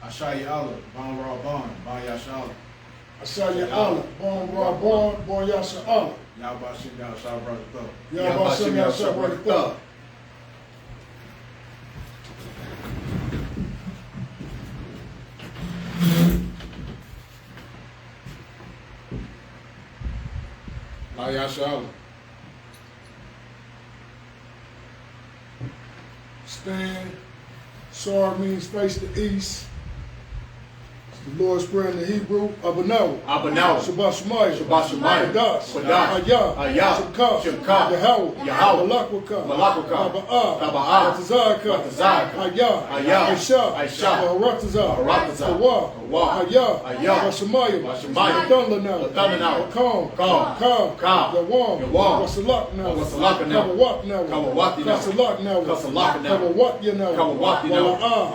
Ashaya Allah, Bon Ra Bon, Bon Yasha Allah. Ashaya Allah, Bon Ra Bon, Bon Yasha Allah. Yahbashim Yahshua Barakatuh. Yahbashim Yahshua Barakatuh. Yasha Allah. Stand. Sword means face the east. The Lord's Prayer in the Hebrew, Abanaw. Shabbat Shemayim. Qadas. Ayah. Shemka. Yahweh. Malakwaka. Taba'ah. Batazaka. Ayah. Aisha. Baharatazah. Hawa. Ayah. Bashamayim. Ladunlanaw. Kam. Yawam. Wasalaknaw. Kawawatnaw. Kasalatnaw.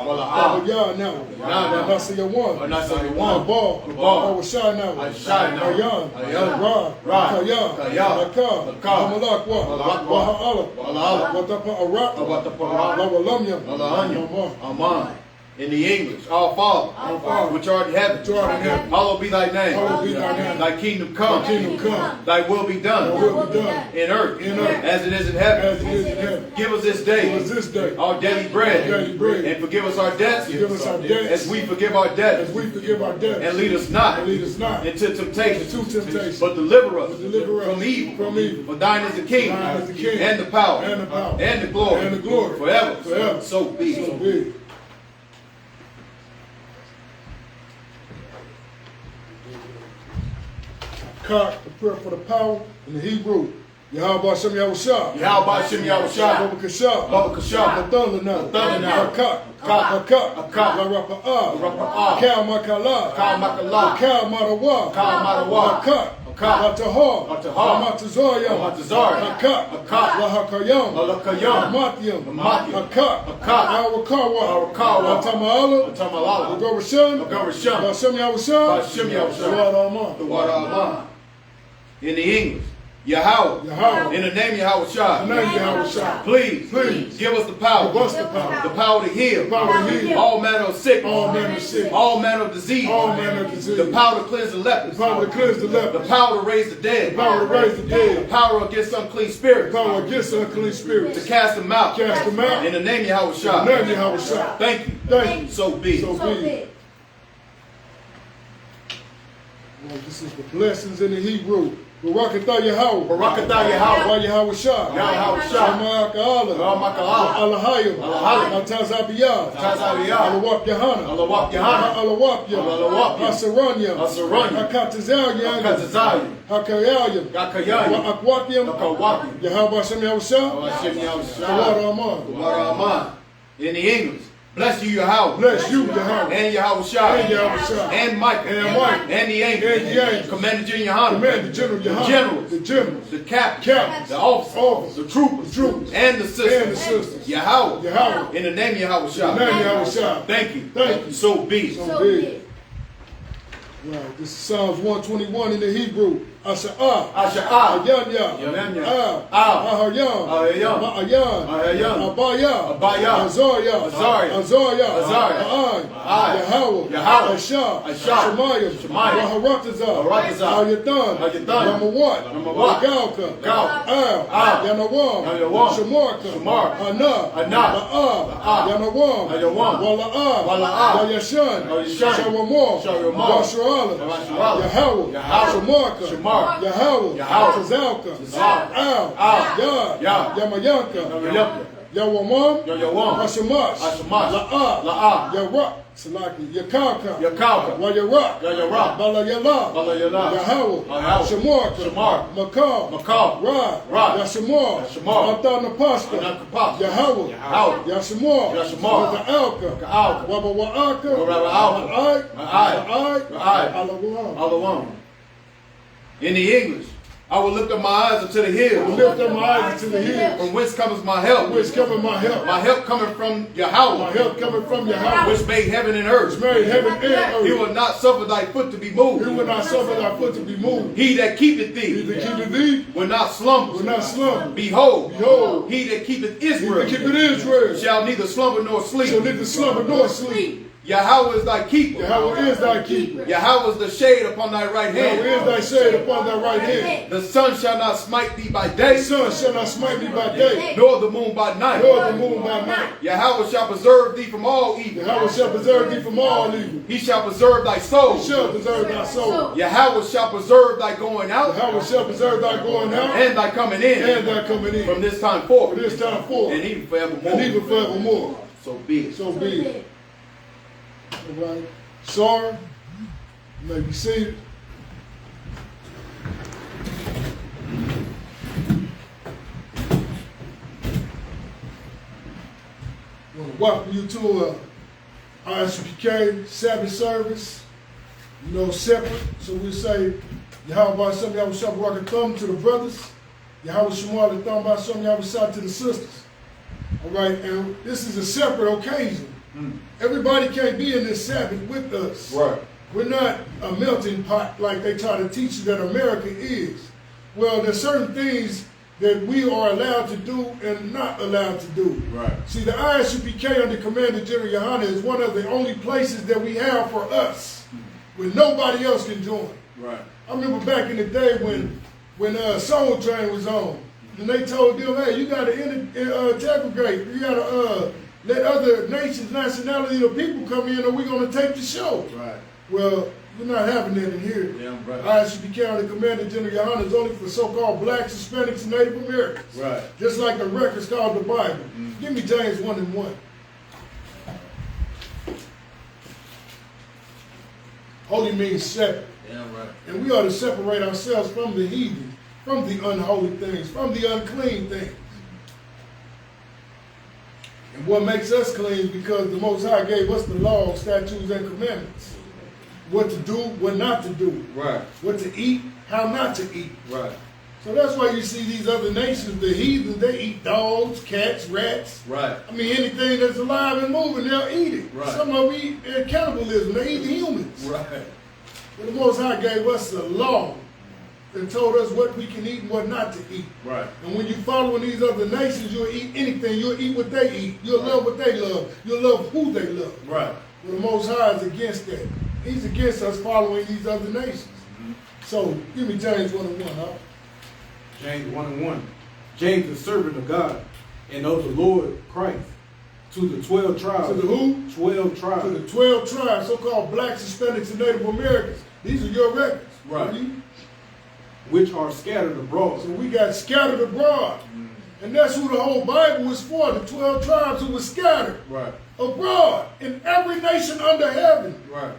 Wala'ah. Yanaw. Nasiyawan. Ball, Awashanaw, Ayan, Kaya, Amalakwa, Waha'ala, Watapa Arat, Lawalamyam, In the English, Our Father, which art in heaven, hallowed be thy name. Thy kingdom come. Thy will be done. In earth, as it is in heaven. Give us this day our daily bread. And forgive us our debts as we forgive our debtors. And lead us not into temptation, but deliver us from evil. For thine is the kingdom, and the power, and the glory, forever. So be. The prayer for the power in the Hebrew. Yahweh Shem Yahushua. Baba Kashab. Ladunlanaw. Hakat. Larapa'ah. Kal Makala. Kal Marawa. Hakat. Latahar. Matazariam. Hakat. Lahakayam. Amatyam. Hakat. Awakawa. Tama'ala. Agorasham. Bashem Yahushua. The water Aman. In the English, Yahweh. In the name Yahushua. Please give us the power. The power to heal. All manner of sickness. All manner of disease. The power to cleanse the lepers. The power to raise the dead. The power against unclean spirits. To cast them out. In the name Yahushua. Thank you. So be. Well, this is the blessings in the Hebrew. Barakatah Yahweh. Yahweh Shah. Shamak Allah. Alahayim. Atazabiyah. Alawap Yahana. Alawapya. Hasaranya. Hakatazayam. Hakayayam. Akwapyam. Yahweh Shem Yahushua. Tawara Aman. In the English. Bless you, Yahweh. And Yahushua. And Micah. And the angels. Commander General Yohana. The generals. The captains. The officers. The troopers. And the sisters. Yahweh. In the name of Yahushua. Thank you. So be. Right. This is Psalms 121 in the Hebrew. Asha'ah. Ayanya. Ahayam. Abaya. Azariah. Yahweh. Aisha. Shemayim. Waharatazah. Ayatan. Ramawat. Galka. Yanawam. Shemarka. Anah. Yanawam. Wala'ah. Yayashan. Shawamor. Yahweh. Shemarka. Yahweh. Tazalka. Yad. Yamayanka. Yawamam. Hashamash. La'ah. Yarak. Salaki. Yakalka. Wayarak. Balayala. Yahweh. Shemarka. Makal. Rad. Yashamar. Antanapasta. Yahweh. Yashamar. Wada'alka. Wabawa'aka. Alawam. In the English, I will lift up my eyes unto the hills. From whence cometh my help? My help coming from Yahweh. Which made heaven and earth. He will not suffer thy foot to be moved. He that keepeth thee will not slumber. Behold, he that keepeth Israel shall neither slumber nor sleep. Yahweh is thy keeper. Yahweh is thy keeper. Yahweh is the shade upon thy right hand. Yahweh is thy shade upon thy right hand. The sun shall not smite thee by day. The sun shall not smite thee by day, Nor the moon by night. nor the moon by night. Yahweh shall preserve thee from all evil. Yahweh shall preserve thee from all evil. He shall preserve thy soul. He shall preserve thy soul. Yahweh shall preserve thy going out. Yahweh shall preserve thy going out And thy coming in. and thy coming in. From this time forth. From this time forth. And even forevermore. And even forevermore. So be it. So be it. All right. Sorry. You may be seated. I want to welcome you to Isupk Sabbath service. You know, separate. So we say, Yahweh Shem Yahweh Shabbat Thumb to the brothers. Yahweh Shemal Thumb by Shem Yahweh Shah to the sisters. All right, and this is a separate occasion. Everybody can't be in this Sabbath with us. Right. We're not a melting pot like they try to teach you that America is. Well, there's certain things that we are allowed to do and not allowed to do. Right. See, the ISUPK under Commander General Yohana is one of the only places that we have for us where nobody else can join. Right. I remember back in the day when Soul Train was on, and they told them, hey, you got to integrate. You got to let other nations, nationalities, or people come in, or we're going to take the show. Right. Well, we're not having that in here. Yeah, right. I should be counted Commander General Yohana is only for so-called blacks, Hispanics, and Native Americans. Right. Just like the record's called the Bible. Give me James 1:1. Holy means separate. Yeah, right. And we ought to separate ourselves from the heathen, from the unholy things, from the unclean things. And what makes us clean is because the Most High gave us the law, statutes, and commandments. What to do, what not to do. Right. What to eat, how not to eat. Right. So that's why you see these other nations, the heathen, they eat dogs, cats, rats. Right. I mean, anything that's alive and moving, they'll eat it. Right. Some of them eat cannibalism, they eat humans. Right. But the Most High gave us a law and told us what we can eat and what not to eat. Right. And when you following these other nations, you'll eat anything. You'll eat what they eat. You'll love what they love. You'll love who they love. Right. But the Most High is against that. He's against us following these other nations. So give me James 1:1, huh? James 1:1. James, the servant of God and of the Lord Christ, to the 12 tribes. To the who? 12 To tribes. the 12 tribes, so-called blacks, Hispanics, and Native Americans. These are your records. Right. Which are scattered abroad. So we got scattered abroad. And that's who the whole Bible is for, the 12 tribes who were scattered Right. abroad in every nation under heaven. Right.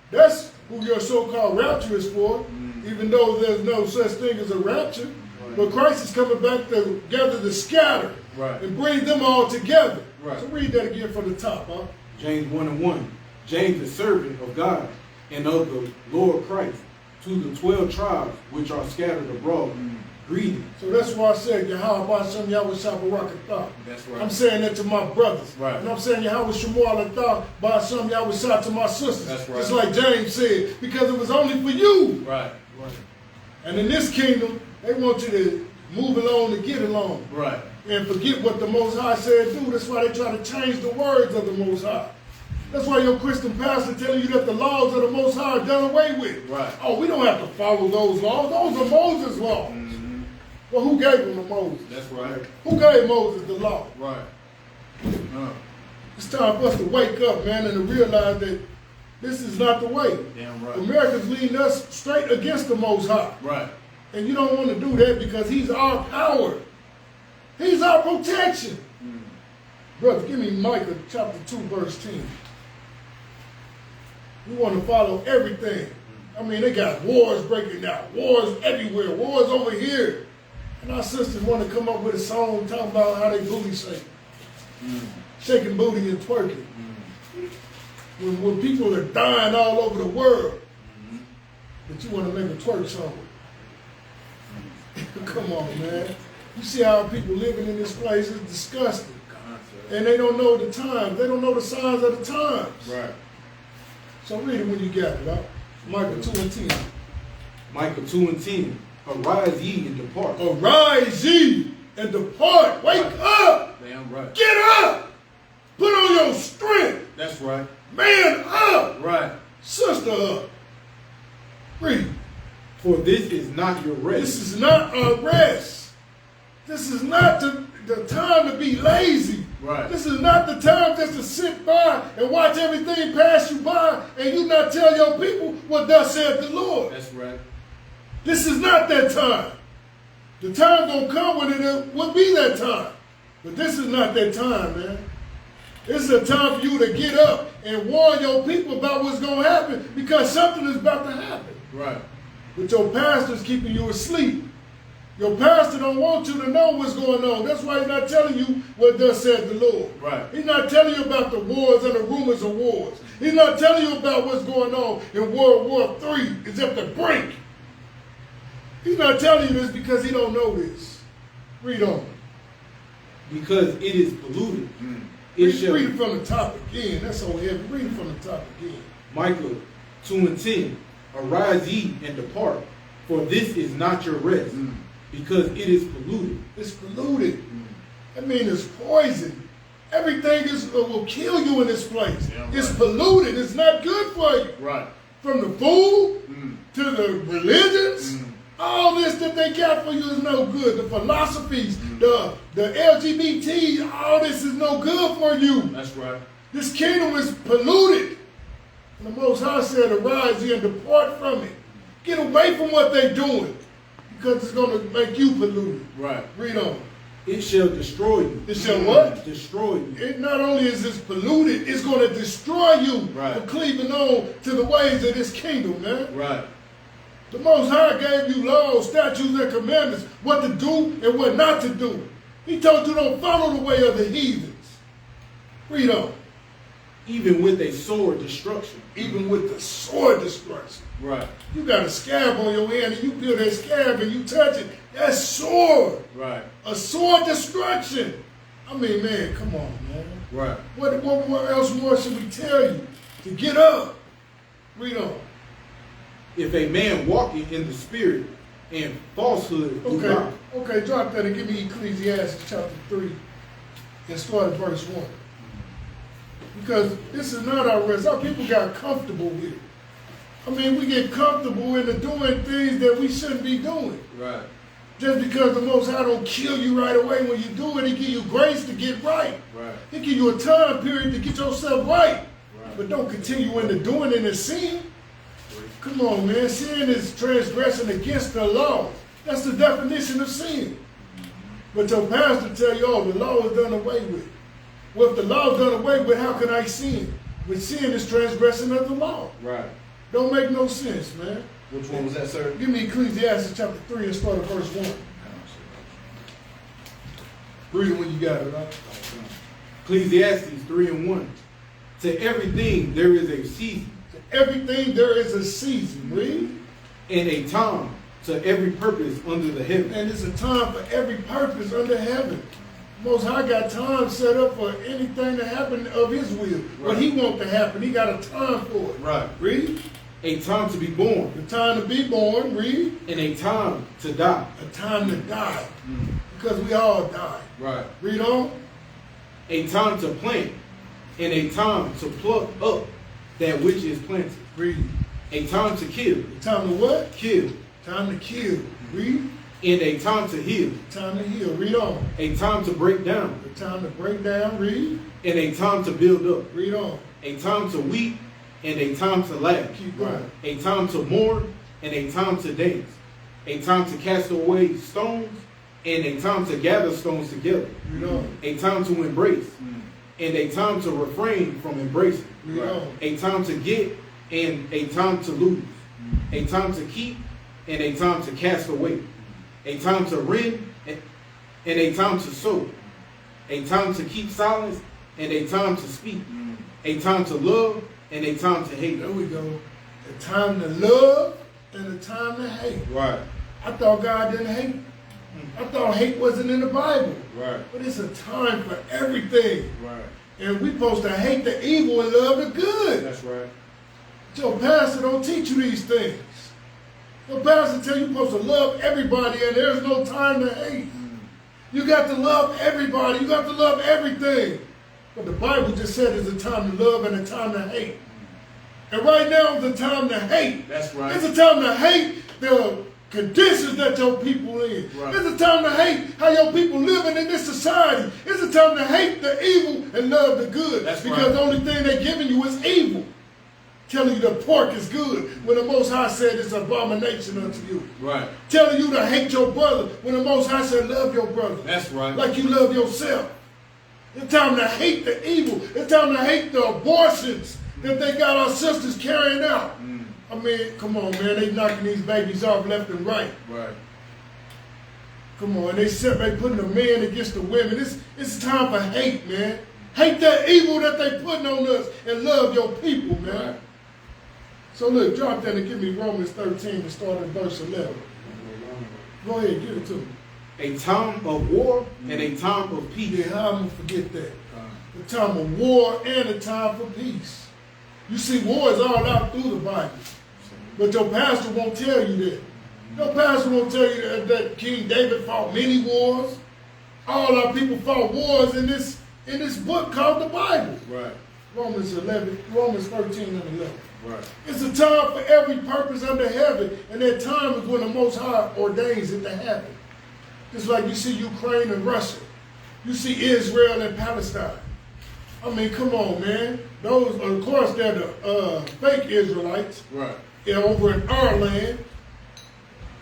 That's who your so-called rapture is for, even though there's no such thing as a rapture. Right. But Christ is coming back to gather the scattered Right. and bring them all together. Right. So read that again from the top, huh? James 1:1. James, the servant of God and of the Lord Christ, to the 12 tribes which are scattered abroad. Greetings. So that's why I said, Yahweh Shem Yahweh Shabbat. That's right. I'm saying that to my brothers. Right. And I'm saying Yahweh Shemuel Athah by Shem Yahweh Shah to my sisters. That's right. Just like James said, because it was only for you. Right. Right. And in this kingdom, they want you to move along to get along. Right. And forget what the Most High said do. That's why they try to change the words of the Most High. That's why your Christian pastor telling you that the laws of the Most High are done away with. Right. Oh, we don't have to follow those laws. Those are Moses' laws. Well, who gave them to Moses? That's right. Who gave Moses the law? Right. It's time for us to wake up, man, and to realize that this is not the way. Damn right. America's leading us straight against the Most High. Right. And you don't want to do that because he's our power. He's our protection. Brother, give me Micah chapter 2, verse 10. We want to follow everything. I mean, they got wars breaking out, wars everywhere, wars over here. And our sisters want to come up with a song talking about how they booty shake. Shaking booty and twerking. When people are dying all over the world, but you want to make a twerk song. Come on, man. You see how people living in this place is disgusting. And they don't know the times. They don't know the signs of the times. Right. So read it when you got it, huh? Micah 2:10. Micah 2:10. Arise ye and depart. Arise ye and depart. Wake up. Damn right. Get up. Put on your strength. That's right. Man up. Right. Sister up. Read. For this is not your rest. This is not a rest. This is not the time to be lazy. Right. This is not the time just to sit by and watch everything pass you by and you not tell your people what thus saith the Lord. That's right. This is not that time. The time gonna come when it will be that time. But this is not that time, man. This is a time for you to get up and warn your people about what's gonna happen because something is about to happen. Right. But your pastor's keeping you asleep. Your pastor don't want you to know what's going on. That's why he's not telling you what thus said the Lord. Right. He's not telling you about the wars and the rumors of wars. He's not telling you about what's going on in World War III. It's at the brink. He's not telling you this because he don't know this. Read on. Because it is polluted. Read it from the top again. That's so heavy. Read it from the top again. Micah 2:10. Arise ye and depart, for this is not your rest, because it is polluted. It's polluted. I mean, it's poison. Everything will kill you in this place. Yeah, right. It's polluted. It's not good for you. Right. From the food to the religions, all this that they got for you is no good. The philosophies, the LGBT, all this is no good for you. That's right. This kingdom is polluted. And the Most High said, arise ye and depart from it. Get away from what they're doing because it's going to make you polluted. Right. Read on. It shall destroy you. It shall what? Destroy you. It not only is this polluted, it's going to destroy you Right. for cleaving on to the ways of this kingdom, man. Right. The Most High gave you laws, statutes, and commandments, what to do and what not to do. He told you don't follow the way of the heathens. Read on. Even with a sword destruction. Even with the sword destruction. Right. You got a scab on your hand and you feel that scab and you touch it. That's sword. Right. A sword destruction. I mean, man, come on, man. Right. What else more should we tell you? To get up. Read on. If a man walking in the spirit and falsehood do not. Okay, drop that and give me Ecclesiastes chapter 3 and start at verse 1. Because this is not our rest. Our people got comfortable with it. I mean, we get comfortable into doing things that we shouldn't be doing. Right. Just because the Most High don't kill you right away when you do it, He give you grace to get right. Right. He give you a time period to get yourself right. Right. But don't continue into doing it and sin. Come on, man. Sin is transgressing against the law. That's the definition of sin. But your pastor tell you, oh, the law is done away with. Well, if the law is done away with, how can I sin? When sin is transgressing of the law. Right. Don't make no sense, man. Which one was that, sir? Give me Ecclesiastes chapter 3 and start at verse 1. Read it when you got it, right? Ecclesiastes 3:1. To everything there is a season. To everything there is a season. Read. And a time to every purpose under the heaven. And it's a time for every purpose under heaven. Most High got time set up for anything to happen of His will. Right. What He wants to happen, He got a time for it. Right. Read. A time to be born. The time to be born. Read. And a time to die. A time to die. Because we all die. Right. Read on. A time to plant. And a time to pluck up that which is planted. Read. A time to kill. The time to what? Kill. Time to kill. Read. And a time to heal. Time to heal. Read on. A time to break down. The time to break down. Read. And a time to build up. Read on. A time to weep and a time to laugh. Keep going. A time to mourn and a time to dance. A time to cast away stones and a time to gather stones together. Read on. A time to embrace and a time to refrain from embracing. Read on. A time to get and a time to lose. A time to keep and a time to cast away. A time to rend and a time to sow. A time to keep silence and a time to speak. A time to love and a time to hate. There we go. A time to love and a time to hate. Right. I thought God didn't hate. I thought hate wasn't in the Bible. Right. But it's a time for everything. Right. And we're supposed to hate the evil and love the good. That's right. Your pastor don't teach you these things. Your pastor tell you you're supposed to love everybody and there's no time to hate. You got to love everybody. You got to love everything. But the Bible just said there's a time to love and a time to hate. And right now is the time to hate. That's right. It's a time to hate the conditions that your people in. Right. It's a time to hate how your people living in this society. It's a time to hate the evil and love the good. That's because right. the only thing they're giving you is evil. Telling you the pork is good when the Most High said it's an abomination unto you. Right. Telling you to hate your brother when the Most High said love your brother. That's right. Like you love yourself. It's time to hate the evil. It's time to hate the abortions that they got our sisters carrying out. I mean, come on, man. They knocking these babies off left and right. Right. Come on. They putting the men against the women. It's time for hate, man. Hate that evil that they putting on us and love your people, man. Right. So look, drop that and give me Romans 13 and start at verse 11. Go ahead, give it to me. A time of war and a time of peace. Yeah, how I'm going to forget that. A time of war and a time for peace. You see, war is all out through the Bible. But your pastor won't tell you that. Your pastor won't tell you that King David fought many wars. All our people fought wars in this book called the Bible. Right. Romans 13 and 11. Right. It's a time for every purpose under heaven, and that time is when the Most High ordains it to happen. Just like you see Ukraine and Russia. You see Israel and Palestine. I mean, come on, man. Those, of course, they're the fake Israelites. Right. Over in our land.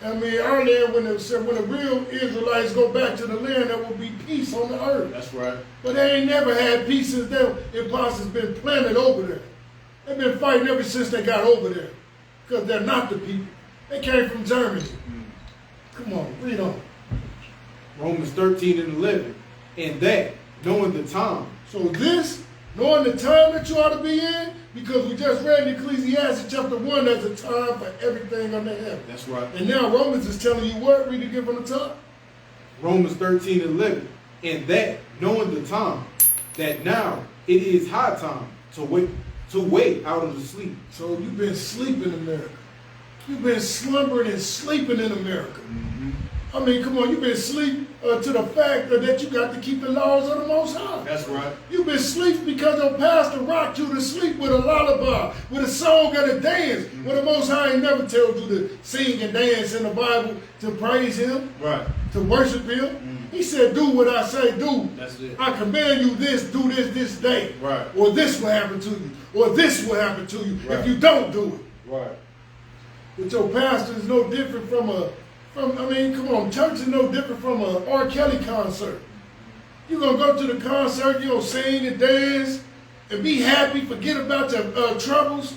I mean, our land, when the real Israelites go back to the land, there will be peace on the earth. That's right. But they ain't never had peace since them imposters been planted over there. They've been fighting ever since they got over there. Because they're not the people. They came from Germany. Come on, read on. Romans 13 and 11. And that, knowing the time. So this, knowing the time that you ought to be in, because we just read in Ecclesiastes chapter 1, there's a time for everything under heaven. That's right. And now Romans is telling you what? Read it again from the top. Romans 13 and 11. And that, knowing the time, that now it is high time to wake out of the sleep. So you've been sleeping in America. You've been slumbering and sleeping in America. I mean, come on, you've been asleep to the fact that you got to keep the laws of the Most High. That's right. You've been asleep because your pastor rocked you to sleep with a lullaby, with a song and a dance, when the Most High ain't never told you to sing and dance in the Bible to praise Him, Right. to worship Him. He said, do what I say do. That's it. I command you this, do this day. Right. Or this will happen to you. Or this will happen to you Right. if you don't do it. Right. But your pastor is no different from come on, church is no different from a R. Kelly concert. You're going to go to the concert, you're going to sing and dance and be happy, forget about your troubles.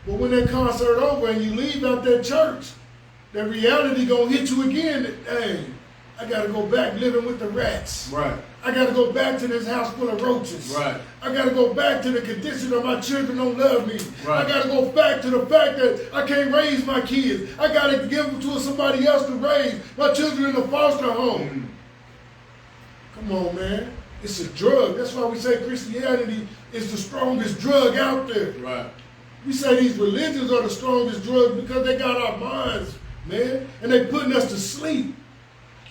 But when that concert over and you leave out that church, that reality going to hit you again that, hey, I got to go back living with the rats. Right. I got to go back to this house full of roaches. Right. I got to go back to the condition of my children don't love me. Right. I got to go back to the fact that I can't raise my kids. I got to give them to somebody else to raise my children in a foster home. Come on, man. It's a drug. That's why we say Christianity is the strongest drug out there. Right. We say these religions are the strongest drugs because they got our minds, man, and they putting us to sleep.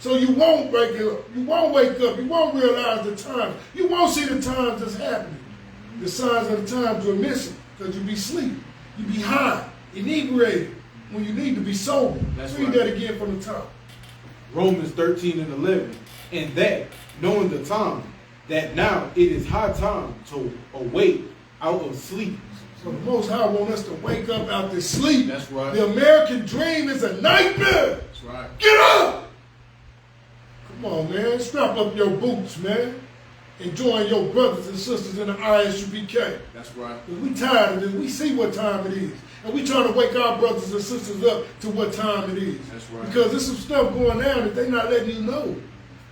So you won't wake up. You won't wake up. You won't realize the times. You won't see the times that's happening. The signs of the times you're missing because you be asleep. You be high, inebriated when you need to be sober. That's Read right. that again from the top. Romans 13 and 11. And that, knowing the time, that now it is high time to awake out of sleep. So the Most High wants us to wake up out this sleep. That's right. The American dream is a nightmare. That's right. Get up! Come on, man. Strap up your boots, man. And join your brothers and sisters in the Isupk. That's right. Because we tired of this. We see what time it is. And we trying to wake our brothers and sisters up to what time it is. That's right. Because there's some stuff going down that they're not letting you know.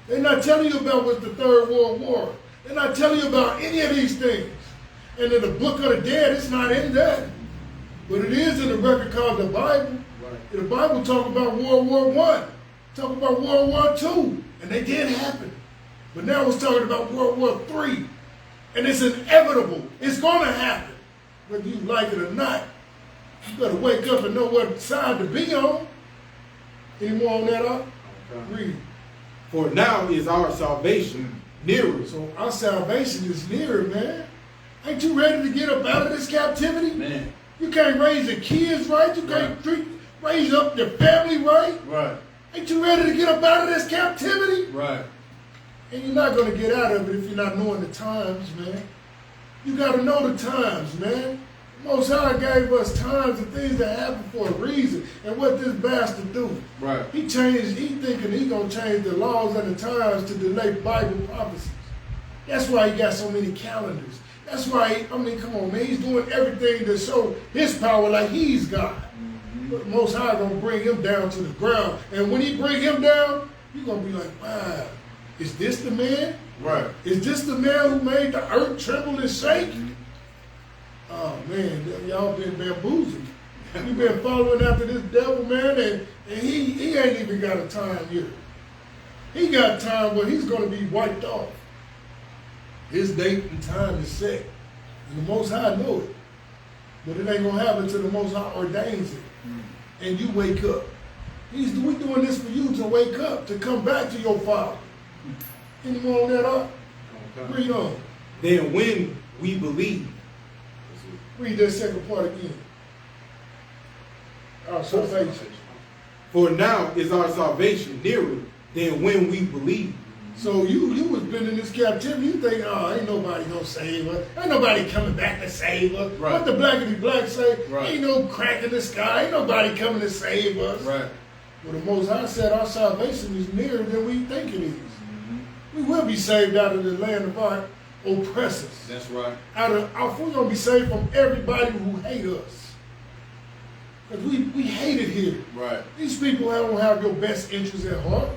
They're not telling you about what's the Third World War. They're not telling you about any of these things. And in the Book of the Dead, it's not in that. But it is in the record called the Bible. Right. The Bible talk about World War I. Talk about World War II. And they did happen. But now it's talking about World War III. And it's inevitable. It's going to happen. Whether you like it or not. You better wake up and know what side to be on. Any more on that, Up? Okay. Read. For now is our salvation nearer. So our salvation is nearer, man. Ain't you ready to get up out of this captivity? Man. You can't raise your kids right. You can't raise up your family right. Right. Ain't you ready to get up out of this captivity? Right. And you're not going to get out of it if you're not knowing the times, man. You got to know the times, man. Most High gave us times and things that happen for a reason. And what this bastard do? Right. He thinking he going to change the laws and the times to delay Bible prophecies. That's why he got so many calendars. That's why, come on, man. He's doing everything to show his power like he's God. Mm-hmm. But Most High going to bring him down to the ground. And when he bring him down, you're going to be like, wow, is this the man? Right. Is this the man who made the earth tremble and shake? Mm-hmm. Oh, man, y'all been bamboozled. You've been following after this devil, man, and he ain't even got a time here. He got time where he's going to be wiped off. His date and time is set. And the Most High know it. But it ain't going to happen until the Most High ordains it. And you we doing this for you to wake up, to come back to your Father. Anyone on that up? Okay. Read on. Then when we believe. Read that second part again. Our salvation. For now is our salvation nearer than when we believe. So you was been in this captivity. You think, oh, ain't nobody gonna save us. Ain't nobody coming back to save us. Right. What the blackity black say? Right. Ain't no crack in the sky. Ain't nobody coming to save us. Right. Well, the Most High said our salvation is nearer than we think it is. Mm-hmm. We will be saved out of the land of our oppressors. That's right. We're gonna be saved from everybody who hate us. Because we hate it here. Right. These people don't have your best interests at heart.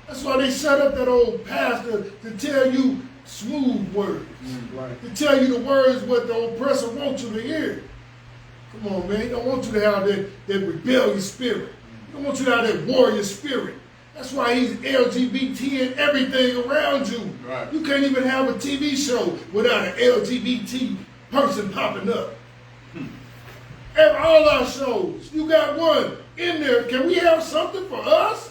That's why they set up that old pastor to tell you smooth words. Right. To tell you the words what the oppressor wants you to hear. Come on, man. He don't want you to have that rebellious spirit. He don't want you to have that warrior spirit. That's why he's LGBT and everything around you. Right. You can't even have a TV show without an LGBT person popping up. And all our shows, you got one in there. Can we have something for us?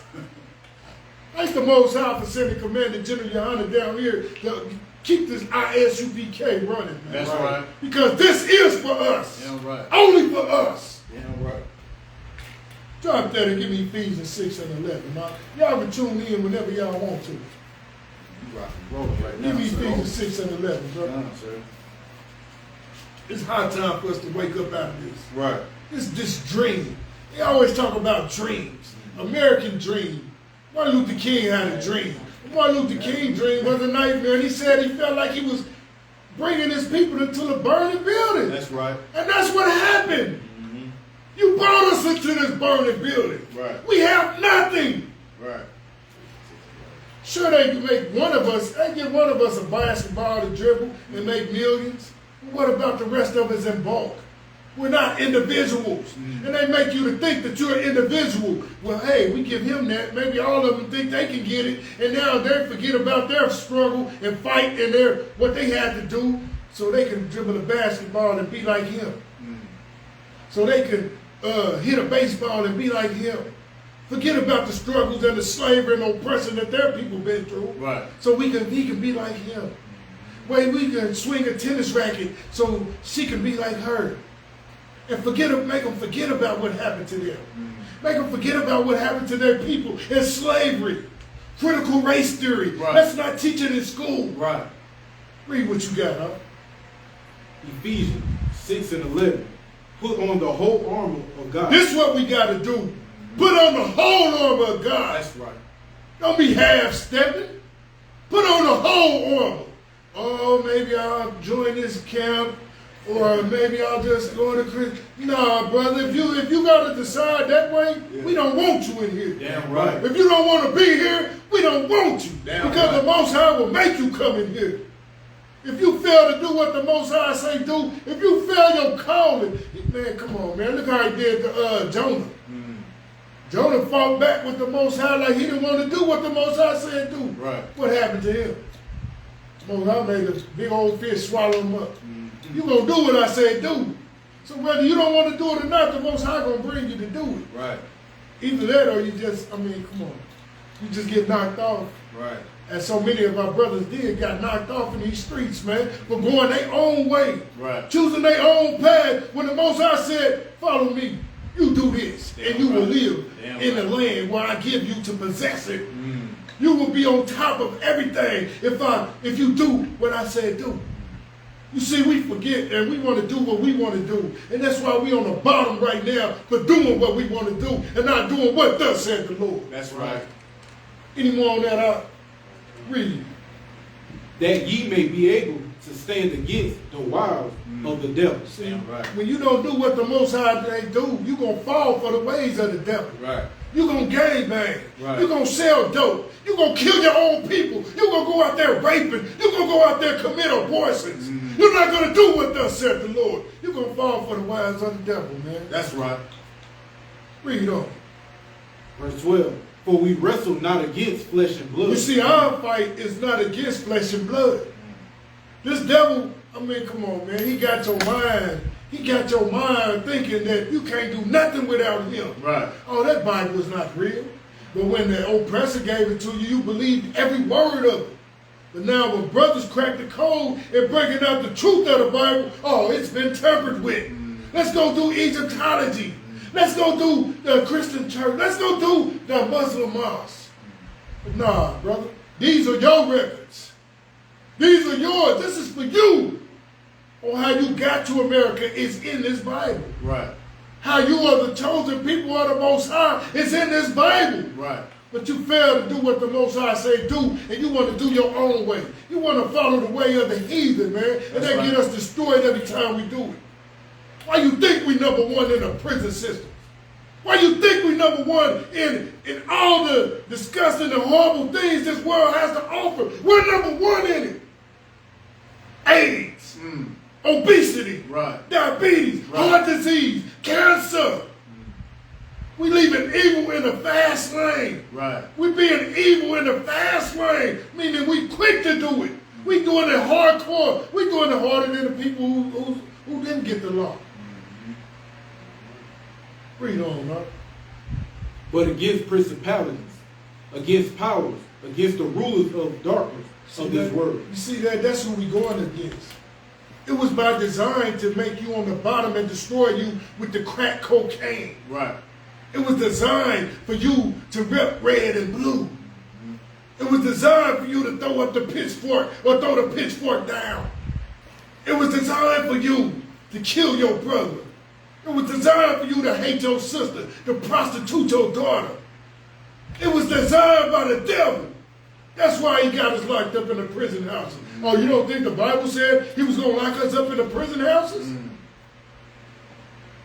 Thanks the Most High for sending Commander General Johanna down here to keep this Isupk running, man. That's right. Because this is for us. Yeah, right. Only for us. Yeah, right. Drop that and give me Ephesians 6 and 11. Now, y'all can tune in whenever y'all want to. You rock and roll right now, Give me sir. Ephesians 6 and 11, bro. Yeah, sir. It's high time for us to wake up out of this. Right. This dream. They always talk about dreams. American dream. Martin Luther King had a dream. Martin Luther King's dream was a nightmare, and he said he felt like he was bringing his people into a burning building. That's right. And that's what happened. Mm-hmm. You brought us into this burning building. Right. We have nothing. Right. Sure, they can make one of us, they give one of us a basketball to dribble and make millions. What about the rest of us in bulk? We're not individuals. Mm-hmm. And they make you to think that you're an individual. Well, hey, we give him that. Maybe all of them think they can get it. And now they forget about their struggle and fight and what they had to do so they can dribble a basketball and be like him. Mm-hmm. So they can hit a baseball and be like him. Forget about the struggles and the slavery and oppression that their people been through. Right. So he can be like him. Well, we can swing a tennis racket so she can be like her. And make them forget about what happened to them. Mm-hmm. Make them forget about what happened to their people in slavery. Critical race theory. Right. That's not teaching in school. Right. Read what you got, huh? Ephesians 6 and 11. Put on the whole armor of God. This is what we got to do. Mm-hmm. Put on the whole armor of God. That's right. Don't be half-stepping. Put on the whole armor. Oh, maybe I'll join this camp. Or maybe I'll just go to Christ. Nah, brother, if you got to decide that way, we don't want you in here. Damn right. If you don't want to be here, we don't want you. Damn because right. The Most High will make you come in here. If you fail to do what the Most High say do, if you fail your calling, man, come on, man. Look how he did to Jonah. Mm. Jonah fought back with the Most High like he didn't want to do what the Most High said do. Right. What happened to him? The Most High made a big old fish swallow him up. You're going to do what I say do. So whether you don't want to do it or not, the Most High going to bring you to do it. Right. Either that or you just, come on. You just get knocked off. Right. as so many of our brothers did, got knocked off in these streets, man, for going their own way, choosing their own path. When the Most High said, follow me, you do this, and you will live in the land where I give you to possess it. You will be on top of everything if you do what I said do. You see, we forget and we want to do what we want to do. And that's why we on the bottom right now for doing what we want to do and not doing what thus said the Lord. That's right. Any more on that out? Read. That ye may be able to stand against the wiles of the devil. See, when you don't do what the Most High they do, you're going to fall for the ways of the devil. Right. You're going to gangbang. Right. You're going to sell dope. You're going to kill your own people. You're going to go out there raping. You're going to go out there and commit abortions. You're not going to do what thus said the Lord. You're going to fall for the wiles of the devil, man. That's right. Read on. Verse 12. For we wrestle not against flesh and blood. You see, our fight is not against flesh and blood. This devil, I mean, come on, man. He got your mind. He got your mind thinking that you can't do nothing without him. Right. Oh, that Bible is not real. But when the oppressor gave it to you, you believed every word of it. But now when brothers crack the code and bringing out the truth of the Bible, oh, it's been tampered with. Let's go do Egyptology. Let's go do the Christian church. Let's go do the Muslim mosque. But nah, brother. These are your records. These are yours. This is for you. Or how you got to America is in this Bible. Right. How you are the chosen people of the Most High is in this Bible. Right. But you fail to do what the Most High say do, and you want to do your own way. You want to follow the way of the heathen, man. And they get us destroyed every time we do it. Why you think we number one in the prison system? Why you think we number one in all the disgusting and horrible things this world has to offer? We're number one in it. AIDS, obesity, diabetes, heart disease, cancer. We leaving evil in the fast lane. Right. We being evil in the fast lane, meaning we quick to do it. We doing it hardcore. We doing it harder than the people who didn't get the law. Read on, huh? But against principalities, against powers, against the rulers of darkness of this world. You see that? That's who we going against. It was by design to make you on the bottom and destroy you with the crack cocaine. Right. It was designed for you to rep red and blue. It was designed for you to throw up the pitchfork or throw the pitchfork down. It was designed for you to kill your brother. It was designed for you to hate your sister, to prostitute your daughter. It was designed by the devil. That's why he got us locked up in the prison houses. Oh, you don't think the Bible said he was going to lock us up in the prison houses?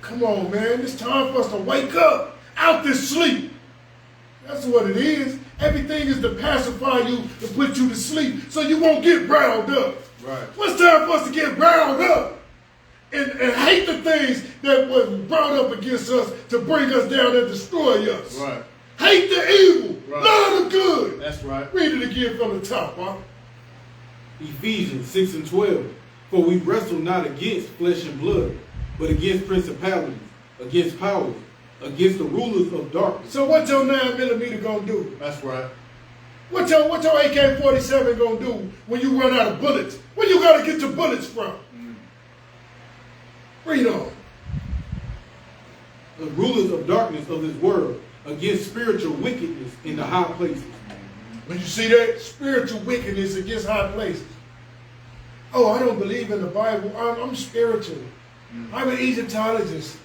Come on, man. It's time for us to wake up out this sleep. That's what it is. Everything is to pacify you, to put you to sleep, so you won't get riled up. Right. What's time for us to get riled up and hate the things that was brought up against us to bring us down and destroy us? Right. Hate the evil, love the good. That's right. Read it again from the top, huh? Ephesians 6 and 12. For we wrestle not against flesh and blood, but against principalities, against powers, against the rulers of darkness. So what your 9mm gonna do? That's right. What your AK-47 gonna do when you run out of bullets? Where you gotta get your bullets from? Read on. The rulers of darkness of this world, against spiritual wickedness in the high places. When you see that? Spiritual wickedness against high places. Oh, I don't believe in the Bible. I'm spiritual. I'm an Egyptologist.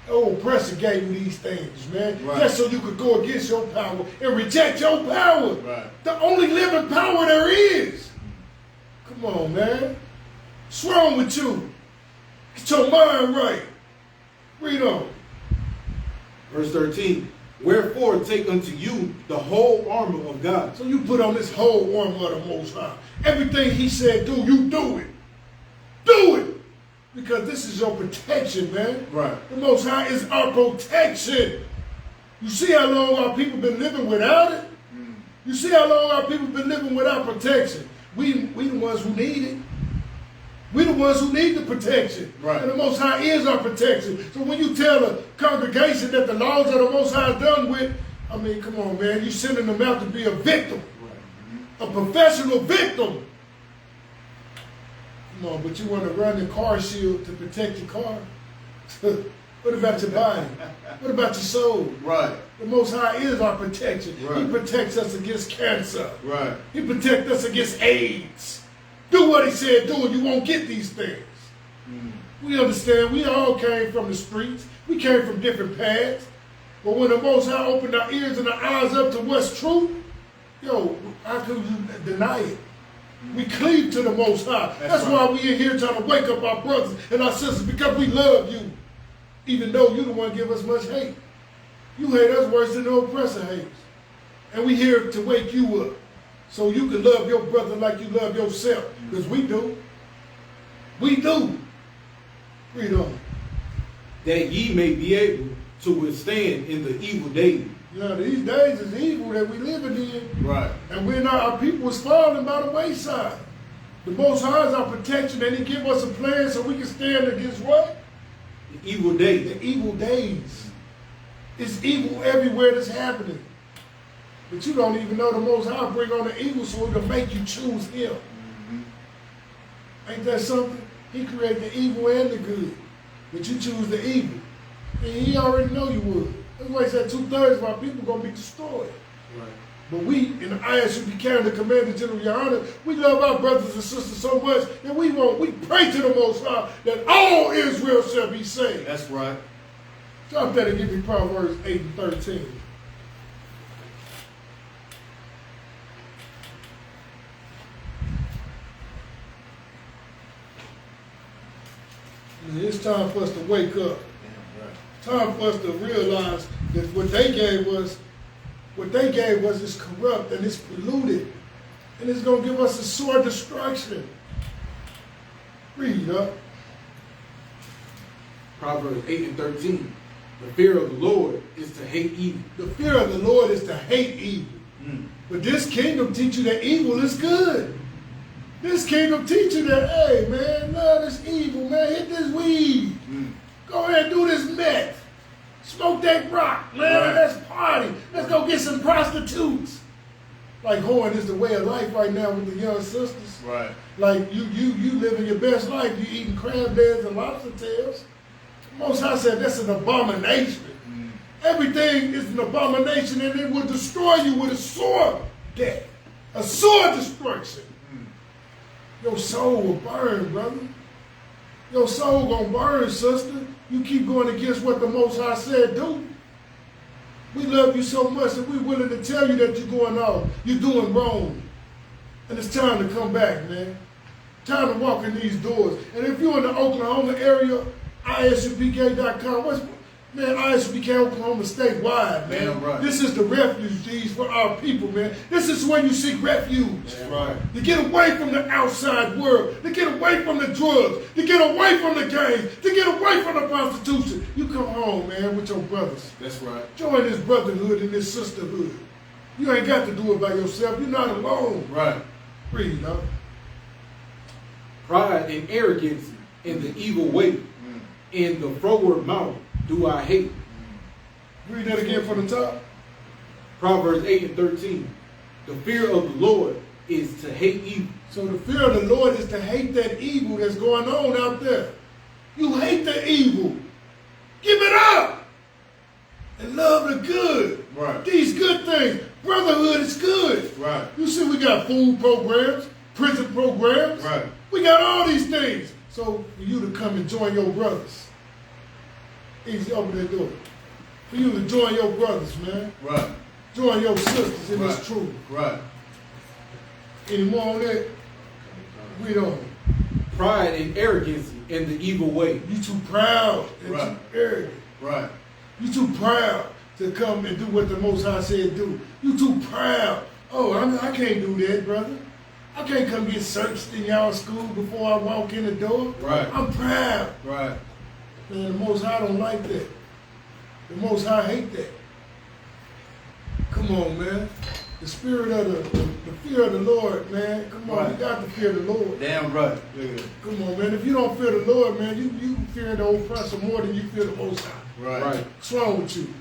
Oh, oppressor gave you these things, man. Right. Just so you could go against your power and reject your power. Right. The only living power there is. Come on, man. What's wrong with you? Get your mind right. Read on. Verse 13. Wherefore take unto you the whole armor of God. So you put on this whole armor of the Most High. Everything he said do, you do it. Do it. Because this is your protection, man. Right. The Most High is our protection. You see how long our people been living without it? You see how long our people been living without protection? We the ones who need it. We the ones who need the protection. Right. And the Most High is our protection. So when you tell the congregation that the laws of the Most High are done with, I mean, come on, man. You're sending them out to be a victim. a professional victim. Come on, but you want to run the car shield to protect your car? What about your body? What about your soul? Right. The Most High is our protection. Right. He protects us against cancer. Right. He protects us against AIDS. Do what he said do and you won't get these things. We understand we all came from the streets. We came from different paths. But when the Most High opened our ears and our eyes up to what's true, yo, how could you deny it? We cleave to the Most High. That's right. why we in here trying to wake up our brothers and our sisters, because we love you. Even though you the one give us much hate. You hate us worse than the oppressor hates. And we here to wake you up. So you can love your brother like you love yourself. Because we do. We do. Read on. That ye may be able to withstand in the evil days. Yeah, these days is evil that we living in. Right. And we're not, our people is falling by the wayside. The Most High is our protection, and he give us a plan so we can stand against what? The evil days. The evil days. It's evil everywhere that's happening. But you don't even know the Most High bring on the evil so he can make you choose him. Ain't that something? He created the evil and the good. But you choose the evil. And he already know you would. That's why he said 2/3 of our people going to be destroyed. Right. But we, in the Isupk, the Commander General, Your Honor, we love our brothers and sisters so much that we pray to the Most High that all Israel shall be saved. That's right. Drop that and give me Proverbs 8 and 13. And it's time for us to wake up. Time for us to realize that what they gave us is corrupt and it's polluted. And it's going to give us a sore destruction. Read up. Proverbs 8 and 13. The fear of the Lord is to hate evil. The fear of the Lord is to hate evil. But this kingdom teach you that evil is good. This kingdom teach you that, hey, man, love this evil, man. Hit this weed. Go ahead and do this meth. Smoke that rock, man. Right. Let's party. Let's go get some prostitutes. Like hoeing is the way of life right now with the young sisters. Right. Like you living your best life. You eating crab legs and lobster tails. Most High said that's an abomination. Everything is an abomination and it will destroy you with a sword death. A sword destruction. Your soul will burn, brother. Your soul gonna burn, sister. You keep going against what the Most High said do. We love you so much that we're willing to tell you that you're going off. You're doing wrong. And it's time to come back, man. Time to walk in these doors. And if you're in the Oklahoma area, isupk.com. Man, Isupk, Oklahoma statewide, man. Damn right. This is the refugees for our people, man. This is where you seek refuge. That's right. To get away from the outside world, to get away from the drugs, to get away from the gangs, to get away from the prostitution. You come home, man, with your brothers. That's right. Join this brotherhood and this sisterhood. You ain't got to do it by yourself. You're not alone. Right. Read, huh? Pride and arrogance in the evil way, in the froward mouth do I hate. Read that again from the top. Proverbs 8 and 13. The fear of the Lord is to hate evil. So the fear of the Lord is to hate that evil that's going on out there. You hate the evil. Give it up. And love the good. Right. These good things. Brotherhood is good. Right. You see we got food programs, prison programs. Right. We got all these things. So for you to come and join your brothers. Easy, open that door. For you to join your brothers, man. Right. Join your sisters in Right. this truth. Right. Any more on that? Read on. Pride and arrogance in the evil way. You too proud and Right. too arrogant. Right. You too proud to come and do what the Most High said do. You too proud. Oh, I can't do that, brother. I can't come get searched in y'all school before I walk in the door. Right. I'm proud. Right. Man, the Most High don't like that. The Most High hate that. Come on, man. The spirit of the fear of the Lord, man. Come on, Right. you got to fear the Lord. Damn right. Yeah. Come on, man. If you don't fear the Lord, man, you fear the oppressor more than you fear the Most High. Right. Right. What's wrong with you?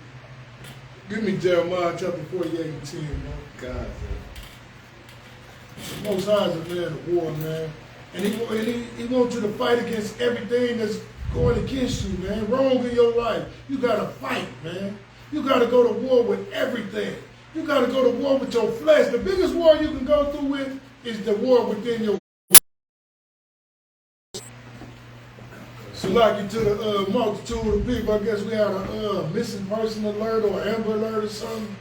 Give me Jeremiah chapter 48 and 10, man. God. The Most High is a man of war, man. And he wants you to fight against everything that's going against you, man. Wrong in your life. You got to fight, man. You got to go to war with everything. You got to go to war with your flesh. The biggest war you can go through with is the war within your. So like to the multitude of people, I guess we had a missing person alert or amber alert or something.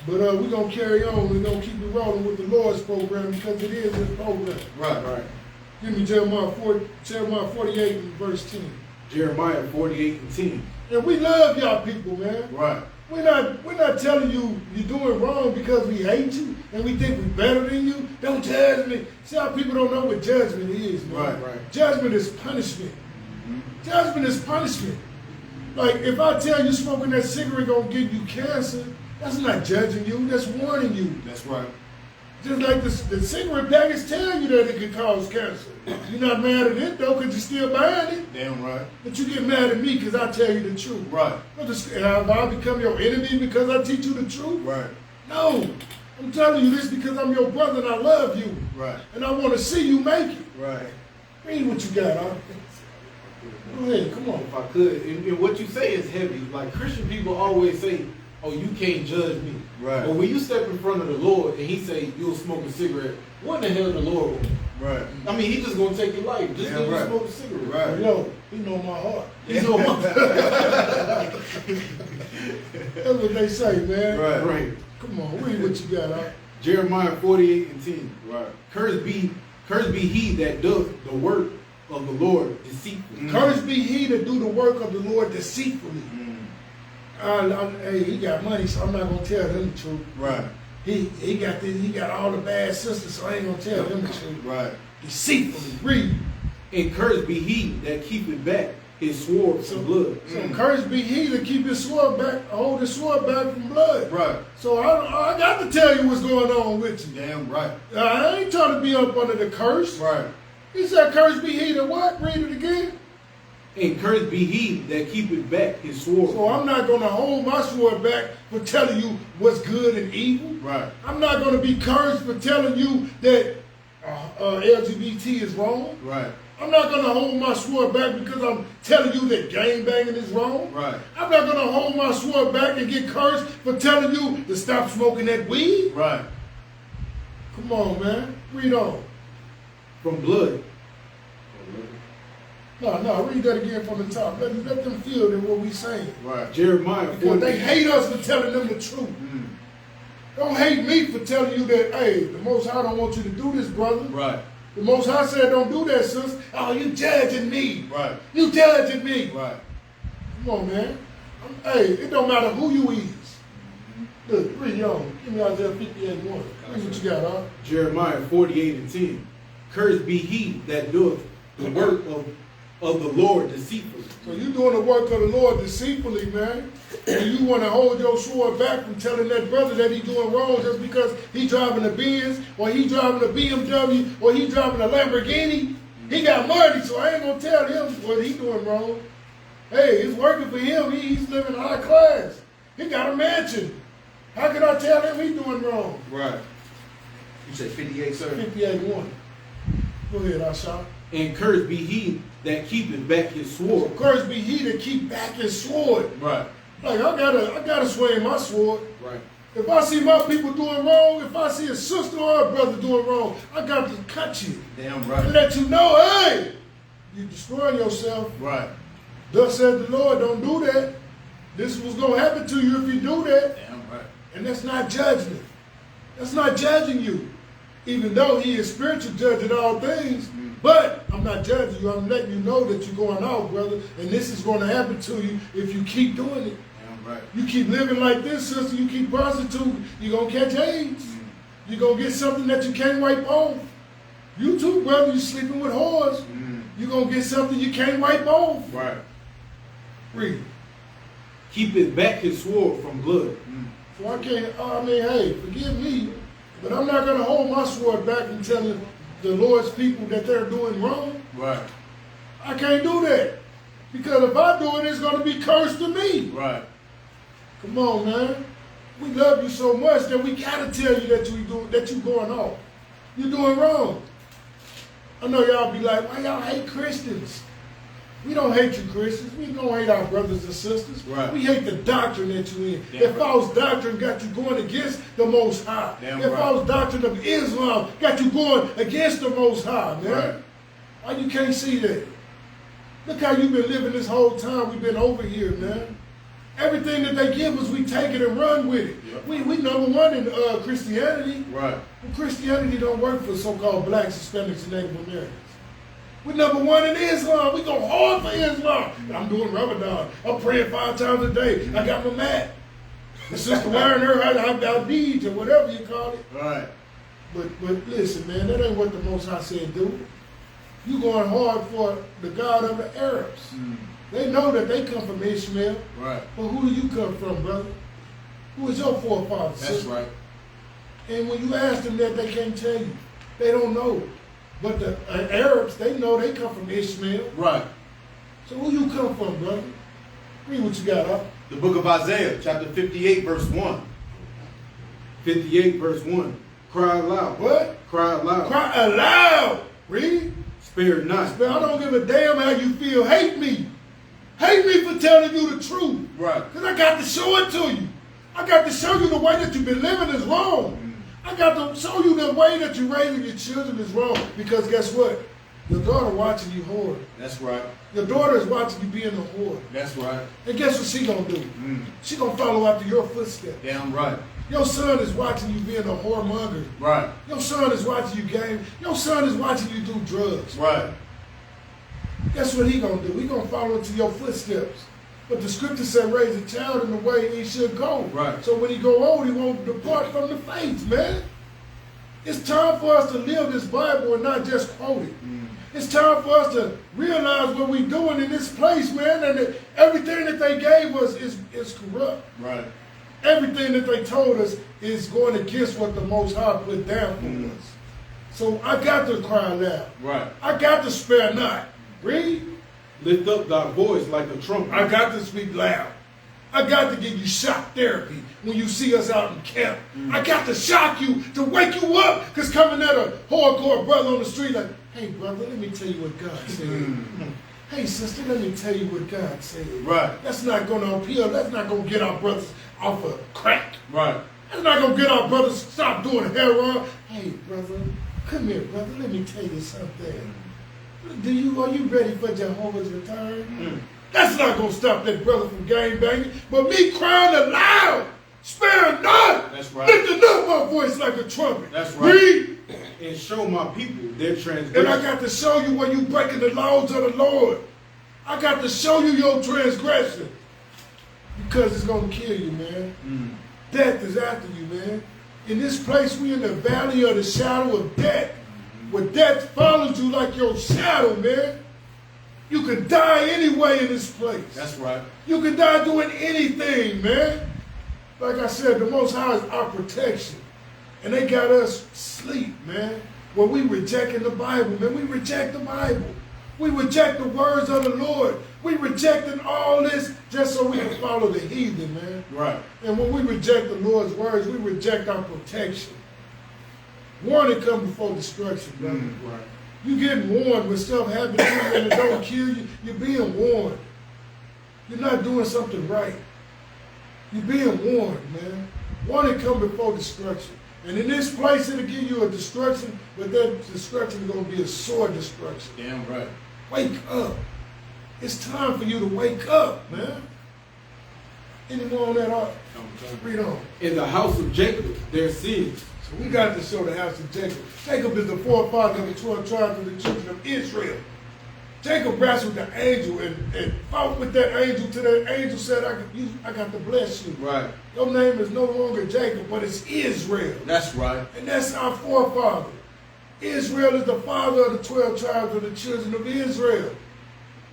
But we're going to carry on. We're going to keep it rolling with the Lord's program because it is his program. Right. Give me Jeremiah 48 and verse 10. Jeremiah 48 and 10. And we love y'all people, man. Right. We're not telling you you're doing wrong because we hate you and we think we're better than you. Don't judge me. See how people don't know what judgment is, man. Right. Judgment is punishment. Judgment is punishment. Like if I tell you smoking that cigarette gonna give you cancer, that's not judging you, that's warning you. That's right. Just like the cigarette package tell you that it could cause cancer. You're not mad at it though, because you're still buying it. Damn right. But you get mad at me because I tell you the truth. Right. Have I become your enemy because I teach you the truth? Right. No. I'm telling you this because I'm your brother and I love you. Right. And I want to see you make it. Right. Read what you got, huh? Go ahead, come on. If I could, and what you say is heavy. Like Christian people always say, oh, you can't judge me. Right. But when you step in front of the Lord and he say you'll smoke a cigarette, what in the hell the Lord want? Right. I mean, he just gonna take your life just because you smoke a cigarette. Right. Yo, he know my heart. He know my That's what they say, man. Right. Come on, read what you got, huh? Jeremiah 48 and 10. Right. Cursed be he that doth the work of the Lord deceitfully. Cursed be he that do the work of the Lord deceitfully. Hey, he got money, so I'm not gonna tell him the truth. Right. He got all the bad sisters, so I ain't gonna tell him the truth. Right. Deceitfully, read. And cursed be he that keepeth back his sword from blood. So cursed be he that keep his sword back, hold his sword back from blood. Right. So I got to tell you what's going on with you. Damn right. I ain't trying to be up under the curse. Right. He said, cursed be he that what? Read it again. And cursed be he that keepeth back his sword. So I'm not going to hold my sword back for telling you what's good and evil. Right. I'm not going to be cursed for telling you that LGBT is wrong. Right. I'm not going to hold my sword back because I'm telling you that gang banging is wrong. Right. I'm not going to hold my sword back and get cursed for telling you to stop smoking that weed. Right. Come on, man. Read on. From blood. No, read that again from the top. Let them feel that what we saying. Right. Jeremiah Because 48. they hate us for telling them the truth. Don't hate me for telling you that, hey, the Most High don't want you to do this, brother. Right. The Most High said don't do that, sis. Oh, you judging me. Right. You judging me. Right. Come on, man. Hey, it don't matter who you is. Look, read on. Give me Isaiah 58:1. Read what you got, huh? Jeremiah 48 and 10. Cursed be he that doeth the work of the Lord deceitfully. So you doing the work of the Lord deceitfully, man. And you want to hold your sword back from telling that brother that he doing wrong just because he driving a Benz or he driving a BMW or he driving a Lamborghini. He got money, so I ain't going to tell him what he doing wrong. Hey, it's working for him. He's living high class. He got a mansion. How can I tell him he doing wrong? Right. You say 58, sir? 58:1. Go ahead, Asha. And cursed be he that keepeth back his sword. Cursed be he that keep back his sword. Right. Like I gotta swing my sword. Right. If I see my people doing wrong, if I see a sister or a brother doing wrong, I got to cut you. Damn And right. let you know, hey, you destroying yourself. Right. Thus said the Lord, don't do that. This is what's going to happen to you if you do that. Damn right. And that's not judgment. That's not judging you. Even though he is spiritual judge in all things, but I'm not judging you. I'm letting you know that you're going off, brother. And this is going to happen to you if you keep doing it. Damn right. You keep living like this, sister, you keep prostituting, you're going to catch AIDS. You're going to get something that you can't wipe off. You too, brother, you sleeping with whores. You're going to get something you can't wipe off. Right. Read. Keepeth back his sword from blood. So I can't, hey, forgive me, but I'm not going to hold my sword back and telling the Lord's people that they're doing wrong. Right. I can't do that. Because if I do it, it's going to be cursed to me. Right. Come on, man. We love you so much that we got to tell you that you're going off. You're doing wrong. I know y'all be like, why y'all hate Christians? We don't hate you Christians. We don't hate our brothers and sisters. Right. We hate the doctrine that you're in. Damn That right. false doctrine got you going against the Most High. Damn That right. false doctrine of Islam got you going against the Most High, man. Right. Why you can't see that? Look how you've been living this whole time we've been over here, man. Everything that they give us, we take it and run with it. Yep. We number one in Christianity. Right. Well, Christianity don't work for so-called blacks, Hispanics, and Native Americans. We're number one in Islam. We go hard for Islam. I'm doing Ramadan. I'm praying 5 times a day. I got my mat. The sister wearing her beads or whatever you call it. Right. But listen, man, that ain't what the Most High said do. You going hard for the God of the Arabs. They know that they come from Ishmael. Right. But who do you come from, brother? Who is your forefather? That's sister? right. And when you ask them that, they can't tell you. They don't know. But the Arabs, they know they come from Ishmael. Right. So who you come from, brother? Read what you got up. The book of Isaiah, chapter 58, verse 1. 58 verse 1. Cry aloud. What? Cry aloud. Cry aloud. Read. Spare not. I don't give a damn how you feel. Hate me. Hate me for telling you the truth. Right. Because I got to show it to you. I got to show you the way that you've been living is wrong. I got to show you the way that you're raising your children is wrong. Because guess what? Your daughter watching you whore. That's right. Your daughter is watching you being a whore. That's right. And guess what she gonna do? She gonna follow after your footsteps. Damn right. Your son is watching you being a whoremonger. Right. Your son is watching you game. Your son is watching you do drugs. Right. Guess what he gonna do? He gonna follow into your footsteps. But the scripture said, raise a child in the way he should go. Right. So when he go old, he won't depart from the faith, man. It's time for us to live this Bible and not just quote it. It's time for us to realize what we're doing in this place, man, and that everything that they gave us is corrupt. Right. Everything that they told us is going against what the Most High put down for us. So I got to cry loud. Right. I got to spare not. Read. Lift up thy voice like a trumpet. I got to speak loud. I got to give you shock therapy when you see us out in camp. I got to shock you to wake you up. Because coming at a hardcore brother on the street like, hey, brother, let me tell you what God said. Hey, sister, let me tell you what God said. Right. That's not going to appeal. That's not going to get our brothers off of crack. Right. That's not going to get our brothers to stop doing heroin. Hey, brother, come here, brother. Let me tell you something. Are you ready for Jehovah's return? That's not going to stop that brother from gang banging. But me crying aloud, sparing not, That's right. lifting up my voice like a trumpet. That's right. Read. And show my people their And transgression. I got to show you when you breaking the laws of the Lord. I got to show you your transgression. Because it's going to kill you, man. Death is after you, man. In this place, we in the valley of the shadow of death. Where death follows you like your shadow, man. You can die anyway in this place. That's right. You can die doing anything, man. Like I said, the Most High is our protection. And they got us asleep, man. When we rejecting the Bible, man, we reject the Bible. We reject the words of the Lord. We rejecting all this just so we can follow the heathen, man. Right. And when we reject the Lord's words, we reject our protection. Warning comes before destruction, brother. Right. You getting warned when stuff happens to you and it don't kill you. You're being warned. You're not doing something right. You're being warned, man. Warning comes before destruction. And in this place, it'll give you a destruction, but that destruction is going to be a sore destruction. Damn right. Wake up. It's time for you to wake up, man. Any more on that art? Read on. In the house of Jacob, their sins. So we got to show the house of Jacob. Jacob is the forefather of the 12 tribes of the children of Israel. Jacob wrestled the angel and fought with that angel till that angel said, I got to bless you. Right. Your name is no longer Jacob, but it's Israel. That's right. And that's our forefather. Israel is the father of the 12 tribes of the children of Israel.